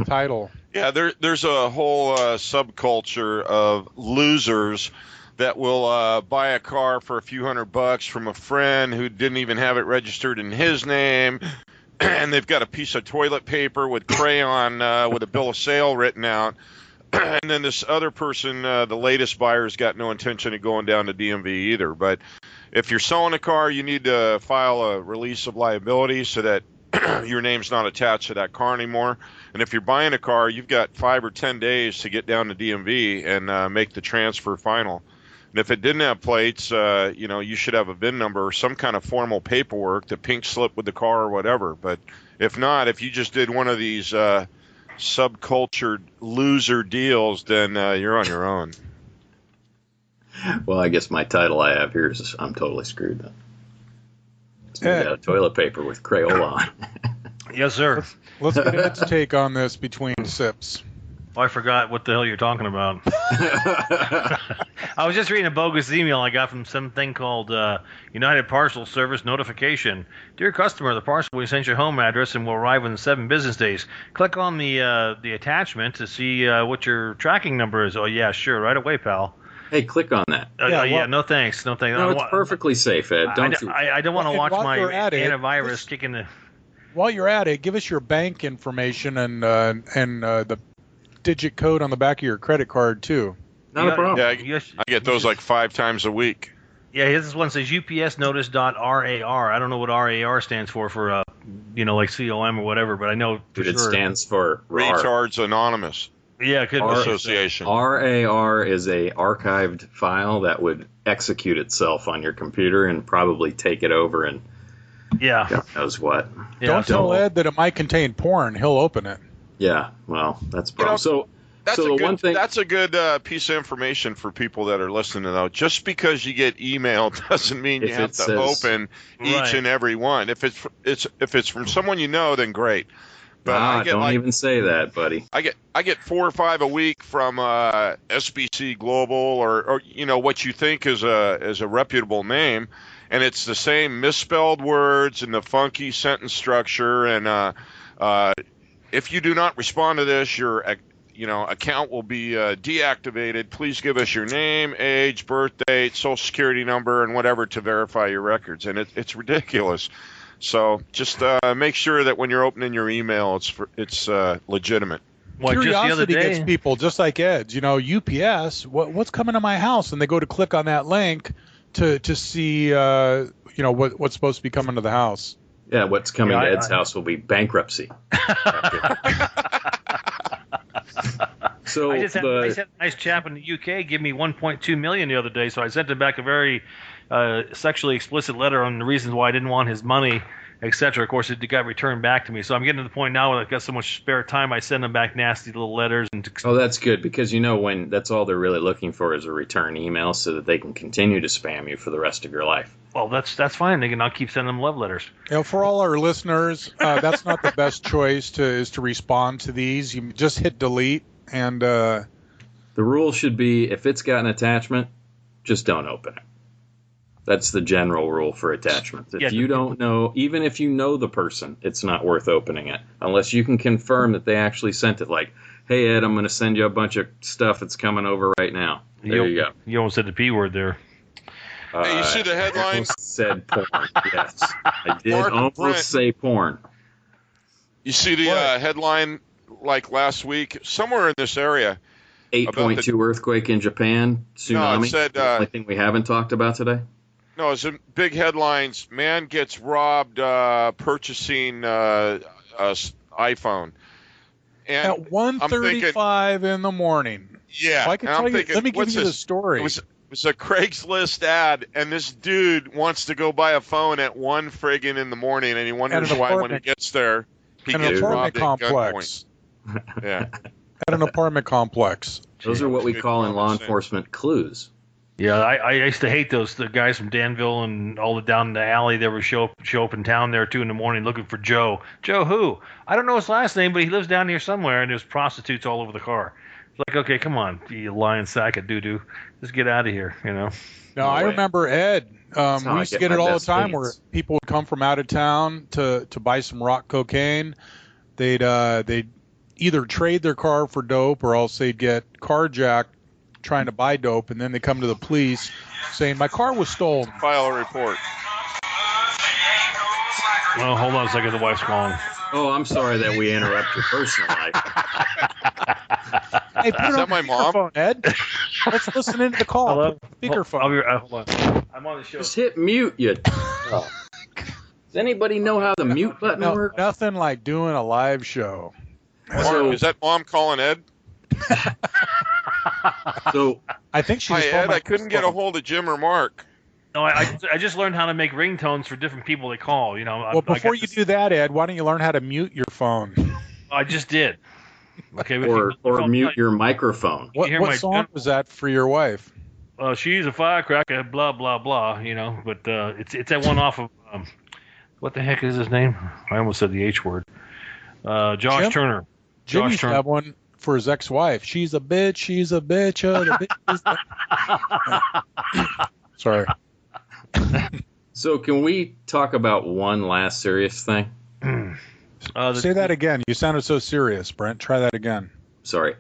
Title. Yeah, there's a whole subculture of losers that will buy a car for a few $100 from a friend who didn't even have it registered in his name, and they've got a piece of toilet paper with crayon with a bill of sale written out. And then this other person, the latest buyer's got no intention of going down to DMV either. But if you're selling a car, you need to file a release of liability so that your name's not attached to that car anymore. And if you're buying a car, you've got 5 or 10 days to get down to DMV and make the transfer final. And if it didn't have plates, you should have a VIN number or some kind of formal paperwork, the pink slip with the car or whatever. But if not, if you just did one of these subcultured loser deals, then you're on your own. Well, I guess my title I have here is I'm totally screwed then. It's made out of toilet paper with Crayola on. Yes, sir. Let's get Ed's take on this between sips. Oh, I forgot what the hell you're talking about. I was just reading a bogus email I got from something called United Parcel Service notification. Dear customer, the parcel we sent your home address and will arrive in 7 business days. Click on the attachment to see what your tracking number is. Oh, yeah, sure. Right away, pal. Hey, click on that. No thanks. No thanks. No, it's perfectly safe, Ed. I don't want to watch my antivirus kicking the... While you're at it, give us your bank information and the digit code on the back of your credit card, too. Not a problem. Yeah, I get those like 5 times a week. Yeah, this one says upsnotice.rar. I don't know what RAR stands for like COM or whatever, but I know for It sure. stands for RAR. Retards Anonymous Yeah, it could Association. RAR is a archived file that would execute itself on your computer and probably take it over and God knows what. Yeah, Don't tell Ed that it might contain porn. He'll open it. Yeah, well, that's a problem. That's a good piece of information for people that are listening, though. Just because you get email doesn't mean you have to open each and every one. If it's from someone you know, then great. But don't even say that, buddy. I get 4 or 5 a week from SBC Global or what you think is a reputable name, and it's the same misspelled words and the funky sentence structure. And if you do not respond to this, your account will be deactivated. Please give us your name, age, birth date, social security number, and whatever to verify your records. And it's ridiculous. So just make sure that when you're opening your email, it's legitimate. Well, Curiosity gets people, just like Ed's. UPS, what's coming to my house? And they go to click on that link to see what's supposed to be coming to the house. Yeah, what's coming to Ed's house will be bankruptcy. So I had a nice chap in the UK give me $1.2 million the other day, so I sent him back a very sexually explicit letter on the reasons why I didn't want his money, etc. Of course, it got returned back to me. So I'm getting to the point now where I've got so much spare time, I send them back nasty little letters. Oh, that's good, because when that's all they're really looking for is a return email so that they can continue to spam you for the rest of your life. Well, that's fine. I'll keep sending them love letters. For all our listeners, that's not the best choice is to respond to these. You just hit delete. And the rule should be, if it's got an attachment, just don't open it. That's the general rule for attachments. If you don't know, even if you know the person, it's not worth opening it unless you can confirm that they actually sent it. Like, hey, Ed, I'm going to send you a bunch of stuff that's coming over right now. There you go. You almost said the P word there. Hey, you see the headline? I almost said porn. Yes, I did almost say porn. You see the headline like last week, somewhere in this area. 8.2 earthquake in Japan, tsunami. No, it said, the only thing we haven't talked about today. No, it's in big headlines. Man gets robbed purchasing iPhone. And at 1:35 in the morning. Yeah. I can tell you. Let me give you the story. It was a Craigslist ad, and this dude wants to go buy a phone at 1 friggin' in the morning, and he wonders why when he gets there he gets robbed at gunpoint. Yeah. At an apartment complex. Those are what we call in law enforcement clues. Yeah, I used to hate the guys from Danville and all the down in the alley. They would show up in town there at 2 in the morning looking for Joe. Joe who? I don't know his last name, but he lives down here somewhere, and there's prostitutes all over the car. It's like, okay, come on, you lying sack of doo-doo. Just get out of here, No, I remember Ed. We used to get it all the time where people would come from out of town to buy some rock cocaine. They'd either trade their car for dope or else they'd get carjacked trying to buy dope, and then they come to the police saying, my car was stolen. File a report. Well, hold on a second. The wife's calling. Oh, I'm sorry that we interrupt your personal life. Hey, put it on my mom? Ed? Let's listen into the call. Hello? Speakerphone. Hold on. I'm on the show. Just hit mute, you. Does anybody know how the mute button works? Nothing like doing a live show. Is that mom calling Ed? So I think she's. Hi, Ed. I couldn't get a hold of Jim or Mark. No, I just learned how to make ringtones for different people they call. Well, before you do that, Ed, why don't you learn how to mute your phone? I just did. Okay. Or mute your microphone. What song was that for your wife? She's a firecracker. Blah blah blah. But it's that one off of What the heck is his name? I almost said the H word. Josh Jim? Turner. Jim Josh used to Turner. have one for his ex-wife. She's a bitch. She's a bitch. Oh, the bitch is the... Sorry. So can we talk about one last serious thing? Say that again. You sounded so serious, Brent. Try that again. Sorry.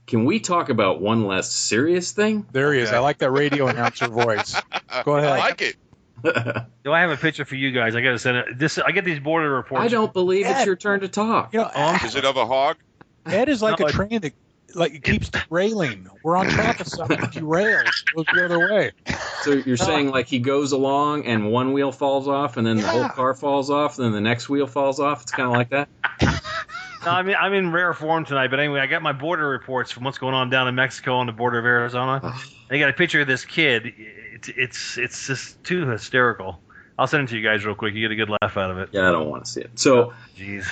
Can we talk about one less serious thing? There he is. Okay. I like that radio announcer voice. Go ahead. I like it. Do I have a picture for you guys? I got to send it. This I get these border reports. I don't believe it's your turn to talk. You know, Is it of a hog? Ed is like No, a train that it keeps derailing. We're on top of something, derails, goes the other way. So you're saying like he goes along and one wheel falls off and then the whole car falls off and then the next wheel falls off? It's kind of like that? No, I'm in rare form tonight, but anyway, I got my border reports from what's going on down in Mexico on the border of Arizona. They got a picture of this kid. It's just too hysterical. I'll send it to you guys real quick. You get a good laugh out of it. Yeah, I don't want to see it. So, Jeez.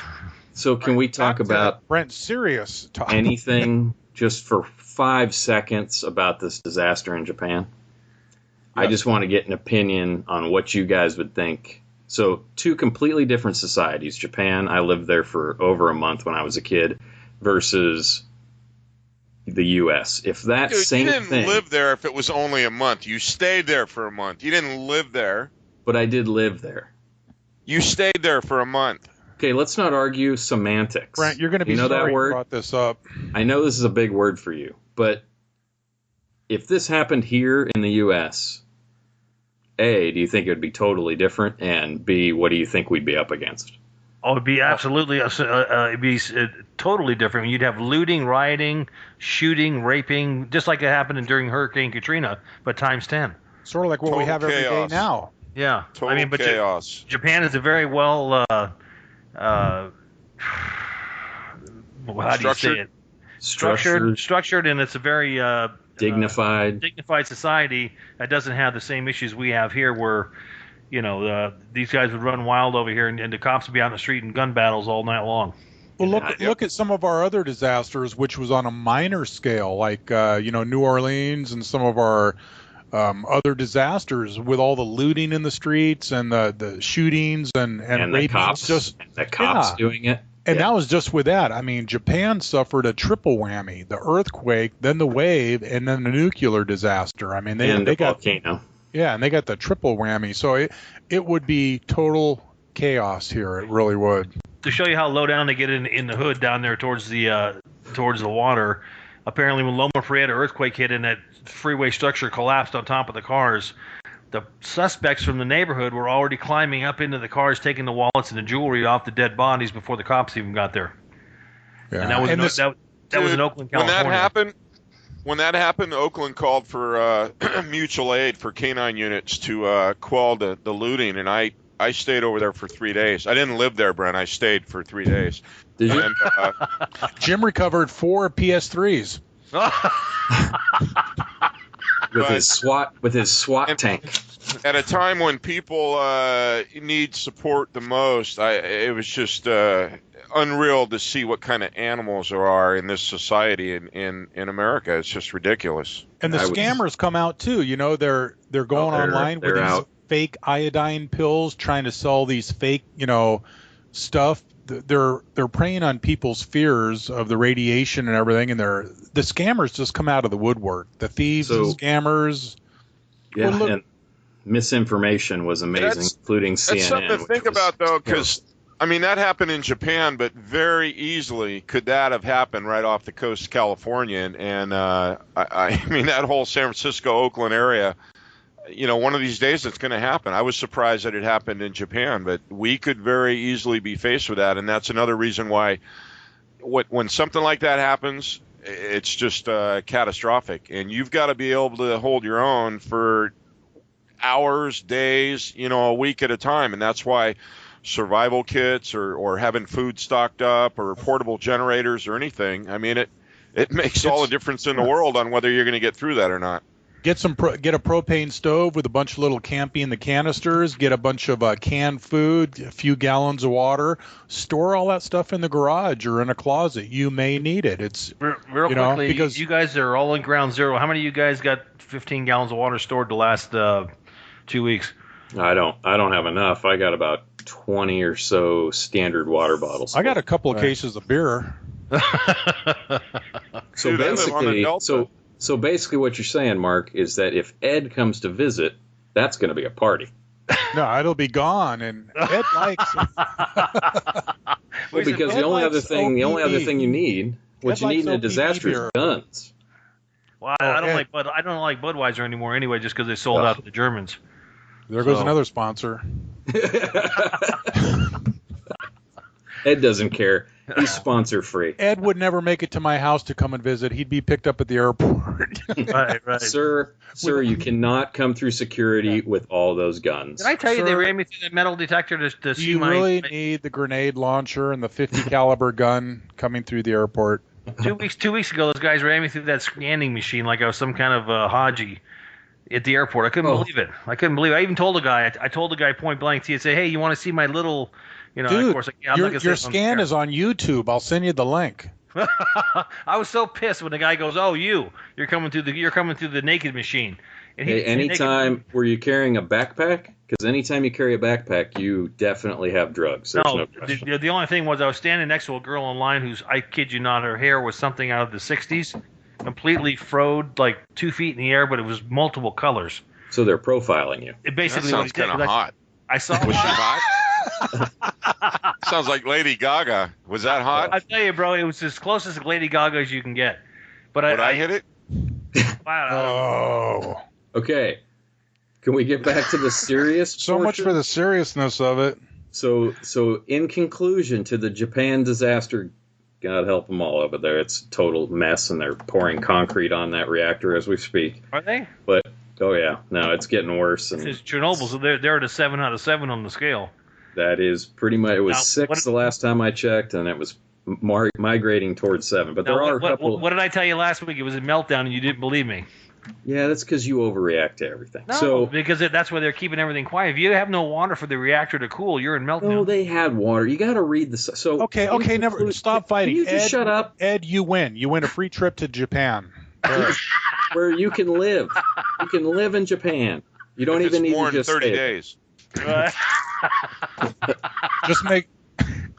so can we talk about Brent serious talk? anything just for 5 seconds about this disaster in Japan? I just want to get an opinion on what you guys would think. So, two completely different societies. Japan, I lived there for over a month when I was a kid, versus the U.S. If that Dude, same you didn't thing, live there if it was only a month. You stayed there for a month. You didn't live there. but I did live there. You stayed there for a month. Okay, let's not argue semantics. Brent, you're going to be you know sorry that you word? brought this up. I know this is a big word for you, but if this happened here in the U.S., A, do you think it would be totally different? And B, what do you think we'd be up against? Oh, it'd be absolutely, it'd be totally different. You'd have looting, rioting, shooting, raping, just like it happened during Hurricane Katrina, but times 10. Sort of like what we Total have every day chaos. now. Yeah, Total but chaos. Japan is a very well, how do you say it? Structured, and it's a very dignified. dignified society that doesn't have the same issues we have here, where these guys would run wild over here, and the cops would be out in the street in gun battles all night long. Well, look at some of our other disasters, which was on a minor scale, like New Orleans and some of our other disasters with all the looting in the streets and the shootings and the raping. cops doing it. And that was just with that. I mean, Japan suffered a triple whammy: the earthquake, then the wave, and then the nuclear disaster. I mean, they got volcano. Yeah, and they got the triple whammy. So it would be total chaos here. It really would. To show you how low down they get in the hood down there towards the water, apparently when Loma Prieta earthquake hit and that freeway structure collapsed on top of the cars, the suspects from the neighborhood were already climbing up into the cars, taking the wallets and the jewelry off the dead bodies before the cops even got there. Yeah. And that was in Oakland, California. When that happened, Oakland called for mutual aid for canine units to quell the looting, and I stayed over there for 3 days. I didn't live there, Brent. I stayed for 3 days. Did you? And, Jim recovered 4 PS3s. with his SWAT tank. At a time when people need support the most, it was just unreal to see what kind of animals there are in this society in America. It's just ridiculous. And the scammers come out too. They're going online with these fake iodine pills, trying to sell these fake, stuff. They're preying on people's fears of the radiation and everything, and the scammers just come out of the woodwork. The thieves and scammers. Yeah, well, and misinformation was amazing, including CNN. That's something to think about, though, because that happened in Japan, but very easily could that have happened right off the coast of California, and that whole San Francisco, Oakland area. One of these days it's going to happen. I was surprised that it happened in Japan, but we could very easily be faced with that, and that's another reason why when something like that happens, it's just catastrophic, and you've got to be able to hold your own for hours, days, a week at a time, and that's why survival kits or having food stocked up or portable generators or anything, it makes all the difference in the world on whether you're going to get through that or not. Get a propane stove with a bunch of little Campy in the canisters. Get a bunch of canned food, a few gallons of water. Store all that stuff in the garage or in a closet. You may need it. It's real quickly because you guys are all in ground zero. How many of you guys got 15 gallons of water stored the last 2 weeks? I don't have enough. I got about 20 or so standard water bottles. I got a couple of cases of beer. So Dude, I live on the basically, Delta. so basically, what you're saying, Mark, is that if Ed comes to visit, that's going to be a party. No, it'll be gone, and Ed likes it. Well, because the only other thing you need, what you need in a disaster is guns. Well, I don't like Budweiser anymore anyway, just because they sold out to the Germans. There goes another sponsor. Ed doesn't care. He's sponsor free. Ed would never make it to my house to come and visit. He'd be picked up at the airport. Right. Sir, you cannot come through security with all those guns. Did I tell you they ran me through the metal detector to see you really need the grenade launcher and the 50 caliber gun coming through the airport. 2 weeks ago, those guys ran me through that scanning machine like I was some kind of Haji at the airport. I couldn't believe it. I even told a guy. I told the guy point blank. He'd say, "Hey, you want to see my little?" Dude, of course, your scan is on YouTube. I'll send you the link. I was so pissed when the guy goes, "Oh, you're coming through the naked machine." And were you carrying a backpack? Because anytime you carry a backpack, you definitely have drugs. There's no question. The only thing was I was standing next to a girl in line whose, I kid you not, her hair was something out of the 60s, completely froed like 2 feet in the air, but it was multiple colors. So they're profiling you. It basically that sounds kind of hot. I saw. Was she hot? Sounds like Lady Gaga. Was that hot? I tell you, bro, it was as close as Lady Gaga as you can get. But Would I hit it? Oh. Okay. Can we get back to the serious So much for the seriousness of it. So in conclusion to the Japan disaster, God help them all over there. It's a total mess, and they're pouring concrete on that reactor as we speak. Are they? But, oh yeah, no, it's getting worse. And it's Chernobyl, so they're at a 7 out of 7 on the scale. That is pretty much, it was 6 the last time I checked, and it was migrating towards 7. But there are a couple. What did I tell you last week? It was a meltdown, and you didn't believe me. Yeah, that's because you overreact to everything. No, because that's why they're keeping everything quiet. If you have no water for the reactor to cool, you're in meltdown. No, they had water. You got to read the. So okay, never stop fighting. Can you just shut up, Ed? You win. You win a free trip to Japan, where you can live. You can live in Japan. You don't even need to just more than 30 stay days. Just make.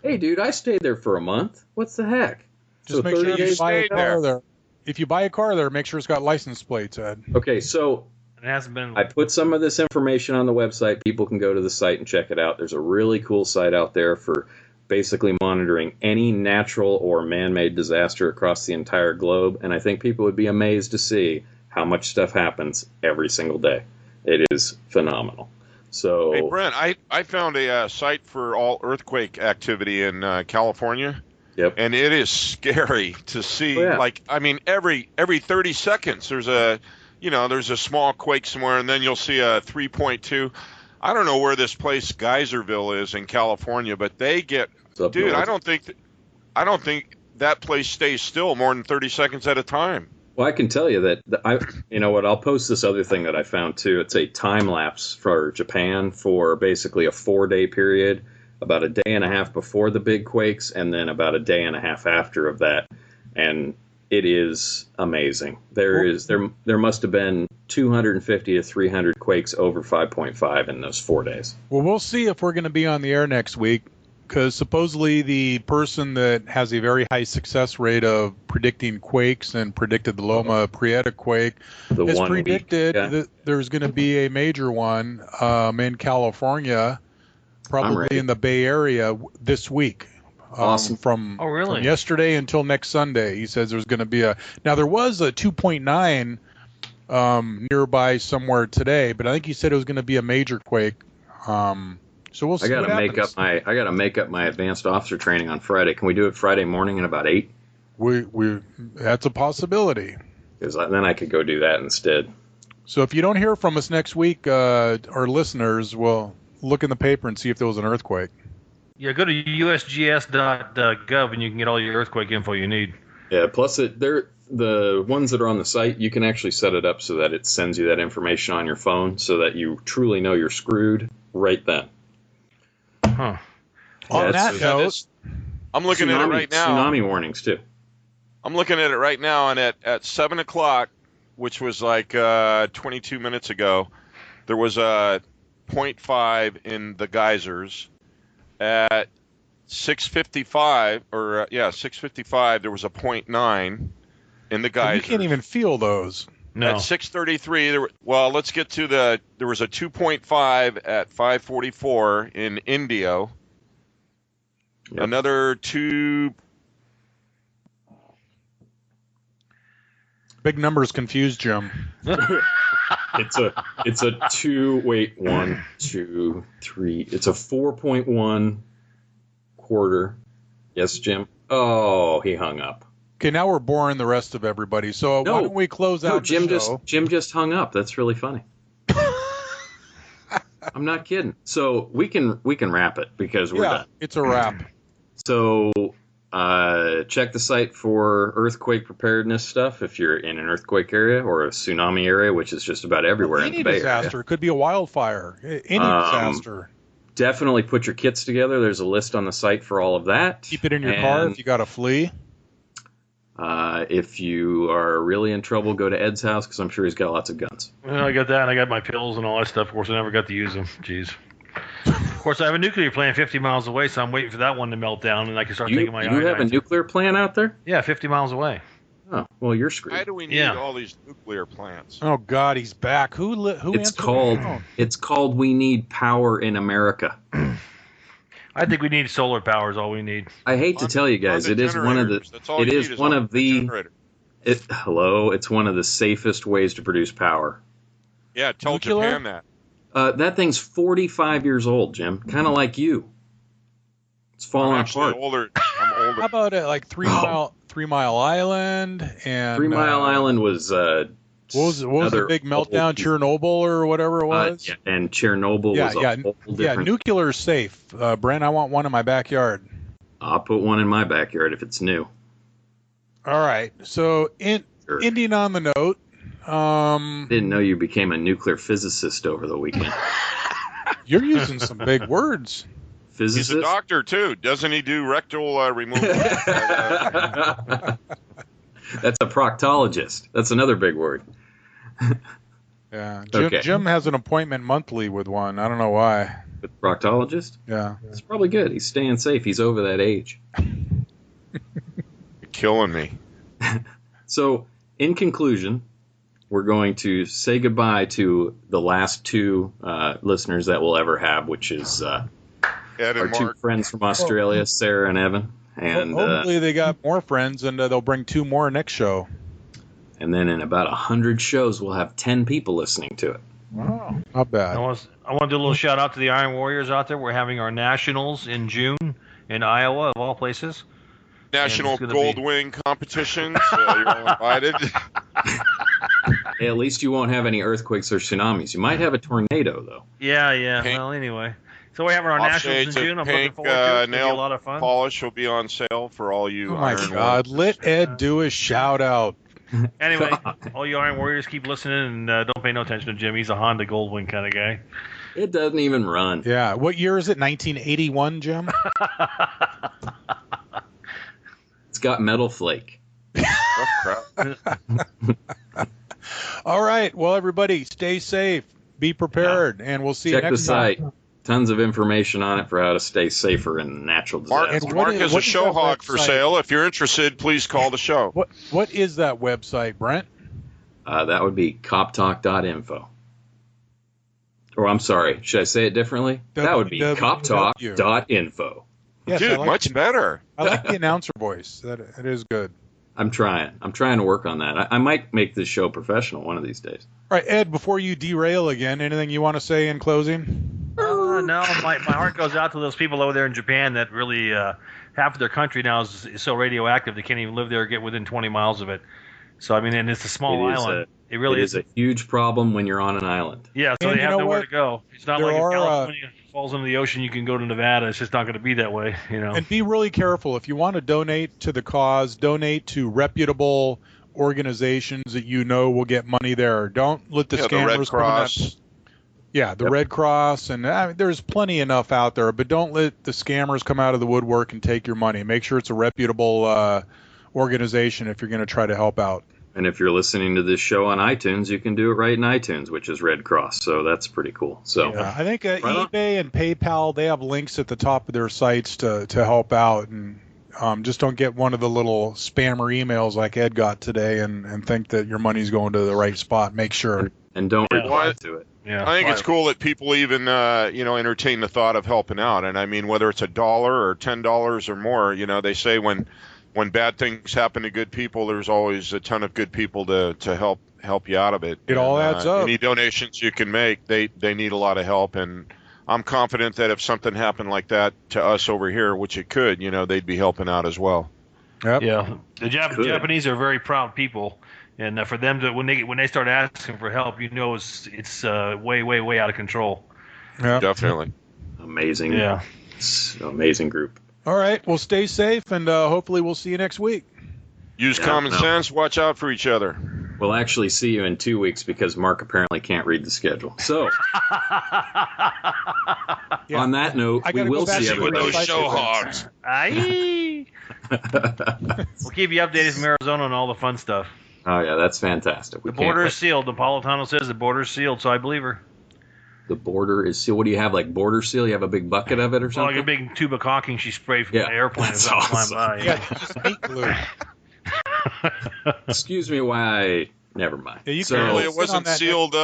Hey, dude, I stayed there for a month. What's the heck? Just make sure you buy a car there. If you buy a car there, make sure it's got license plates, Ed. Okay, so it hasn't been. I put some of this information on the website. People can go to the site and check it out. There's a really cool site out there for basically monitoring any natural or man-made disaster across the entire globe, and I think people would be amazed to see how much stuff happens every single day. It is phenomenal. So, hey, Brent, I found a site for all earthquake activity in California. Yep. And it is scary to see. Oh, yeah. Like, I mean, every 30 seconds there's a small quake somewhere, and then you'll see a 3.2. I don't know where this place Geyserville is in California, but they get. Dude, I don't think that place stays still more than 30 seconds at a time. Well, I can tell you that you know what? I'll post this other thing that I found too. It's a time lapse for Japan for basically a 4-day period. About a day and a half before the big quakes, and then about a day and a half after of that, and it is amazing. There must have been 250 to 300 quakes over 5.5 in those 4 days. Well, we'll see if we're going to be on the air next week, because supposedly the person that has a very high success rate of predicting quakes and predicted the Loma Prieta quake has predicted that there's going to be a major one in California. Probably in the Bay Area this week. Awesome. From yesterday until next Sunday, he says there's going to be a. Now there was a 2.9 nearby somewhere today, but I think he said it was going to be a major quake. So we'll see. I got to make up my advanced officer training on Friday. Can we do it Friday morning at about 8? We that's a possibility. Because then I could go do that instead. So if you don't hear from us next week, our listeners will look in the paper and see if there was an earthquake. Yeah, go to usgs.gov and you can get all your earthquake info you need. Yeah, plus the ones that are on the site, you can actually set it up so that it sends you that information on your phone so that you truly know you're screwed right then. Huh. On that note, I'm looking at it right now. Tsunami warnings, too. I'm looking at it right now, and at 7 o'clock, which was like 22 minutes ago, there was a .5 in the geysers. At 6:55, 6:55, there was a .9 in the geysers. You can't even feel those. No. At 6:33, let's get to there was a 2.5 at 5:44 in Indio. Yep. Another 2. Big numbers confuse Jim. It's a 2. Wait, 1, 2, 3. It's a 4.1 quarter. Yes, Jim. Oh, he hung up. Okay, now we're boring the rest of everybody. So No. why don't we close out Jim the show? Jim just hung up. That's really funny. I'm not kidding. So we can wrap it because we're done. It's a wrap. So check the site for earthquake preparedness stuff if you're in an earthquake area or a tsunami area, which is just about everywhere in Any the Bay disaster. Area. It could be a wildfire. Any disaster. Definitely put your kits together. There's a list on the site for all of that. Keep it in your car if you got to flee. If you are really in trouble, go to Ed's house because I'm sure he's got lots of guns. Well, I got that, and I got my pills and all that stuff. Of course, I never got to use them. Jeez. Of course, I have a nuclear plant 50 miles away, so I'm waiting for that one to melt down, and I can start taking my You have a nuclear plant out there? Yeah, 50 miles away. Oh, well, you're screwed. Why do we need all these nuclear plants? Oh God, he's back. Who It's answered the phone? called We Need Power in America. I think we need solar power is all we need. I hate to tell you guys, it is one of the it's one of the safest ways to produce power. Yeah, tell Nuclear? Japan that. That thing's 45 years old, Jim. Kind of like you. It's falling apart. I'm older. How about like 3 Mile Island and 3 Mile Island was what was the big meltdown? Chernobyl or whatever it was. And Chernobyl was a whole different. Yeah, nuclear's safe. Brent, I want one in my backyard. I'll put one in my backyard if it's new. All right. So ending on the note. Didn't know you became a nuclear physicist over the weekend. You're using some big words. Physicist? He's a doctor too. Doesn't he do rectal removal? That's a proctologist. That's another big word. Yeah. Okay. Jim has an appointment monthly with one. I don't know why. With proctologist? Yeah. It's probably good. He's staying safe. He's over that age. You're killing me. So, in conclusion, we're going to say goodbye to the last two listeners that we'll ever have, which is Ed our and two Mark. friends from Australia, Sarah and Evan. And hopefully they got more friends, and they'll bring 2 more next show. and then in about 100 shows, we'll have 10 people listening to it. Wow, not bad. I want to do a little shout out to the Iron Warriors out there. We're having our nationals in June in Iowa, of all places. National Gold Wing competitions. You're all invited. Hey, at least you won't have any earthquakes or tsunamis. You might have a tornado, though. Yeah. Pink. Well, anyway. So we're having our nationals in June. I'm looking forward to it. It's going to be a lot of fun. Polish will be on sale for all you Oh my Iron God! Warriors. Let Ed do a shout out. Anyway, all you Iron Warriors, keep listening and don't pay no attention to Jim. He's a Honda Goldwing kind of guy. It doesn't even run. Yeah. What year is it? 1981, Jim? It's got metal flake. Rough crap. All right. Well, everybody, stay safe. Be prepared, and we'll see Check you the next time. site. Tons of information on it for how to stay safer in natural disasters. Mark is a show hog for website? sale. If you're interested, please call the show. What is that website, Brent? That would be coptalk.info. Or I'm sorry, should I say it differently? That would be coptalk.info. Yes, Dude, much better. I like the announcer voice. It is good. I'm trying to work on that. I might make this show professional one of these days. All right, Ed, before you derail again, anything you want to say in closing? No, my heart goes out to those people over there in Japan that really half of their country now is so radioactive they can't even live there or get within 20 miles of it. So, I mean, and it's a small island. It really is a huge problem when you're on an island. Yeah, so they have nowhere to go. It's not like if California falls into the ocean, you can go to Nevada. It's just not going to be that way, you know. And be really careful. If you want to donate to the cause, donate to reputable organizations that you know will get money there. Don't let the scammers the Red Cross. The Red Cross, and there's plenty enough out there, but don't let the scammers come out of the woodwork and take your money. Make sure it's a reputable organization if you're going to try to help out. And if you're listening to this show on iTunes, you can do it right in iTunes, which is Red Cross. So that's pretty cool. So I think Right on. eBay and PayPal, they have links at the top of their sites to help out. And just don't get one of the little spammer emails like Ed got today and think that your money's going to the right spot. Make sure. And don't Yeah. reply to it. Yeah. I think it's cool that people even, entertain the thought of helping out. And I mean, whether it's $1 or $10 or more, they say when bad things happen to good people, there's always a ton of good people to help you out of it. It all adds up. Any donations you can make, they need a lot of help. And I'm confident that if something happened like that to us over here, which it could, they'd be helping out as well. Yep. Yeah, the Japanese are very proud people, and for them to when they start asking for help, it's way out of control. Yep. Definitely. Amazing. Yeah. It's an amazing group. All right. Well, stay safe, and hopefully we'll see you next week. Use common sense. Watch out for each other. We'll actually see you in 2 weeks because Mark apparently can't read the schedule. So, Yeah. on that note, I we gotta will go back see to everybody. those show hogs. Aye. We'll keep you updated from Arizona on all the fun stuff. Oh, yeah, that's fantastic. The border is sealed. Napolitano says the border is sealed, so I believe her. The border is sealed. What do you have, like border seal? You have a big bucket of it or Well, something? like a big tube of caulking she sprayed from the airplane as that's I was awesome. flying by. Yeah, just meat glue. Excuse me, why? Never mind. Yeah, you so, can Apparently really it wasn't sealed.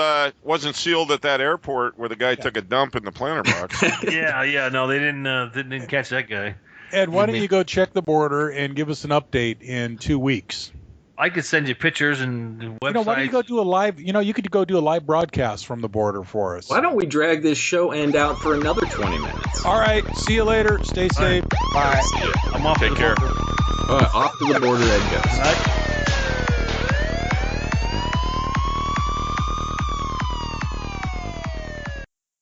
Wasn't sealed at that airport where the guy took a dump in the planter box. Yeah, no, they didn't catch that guy. Ed, why don't you go check the border and give us an update in 2 weeks? I could send you pictures and websites. Why don't you go do a live? You could go do a live broadcast from the border for us. why don't we drag this show end out for another 20 minutes? All right. See you later. Stay safe. Bye. I'm off Take to the care. border. Off to the border Ed goes. All right.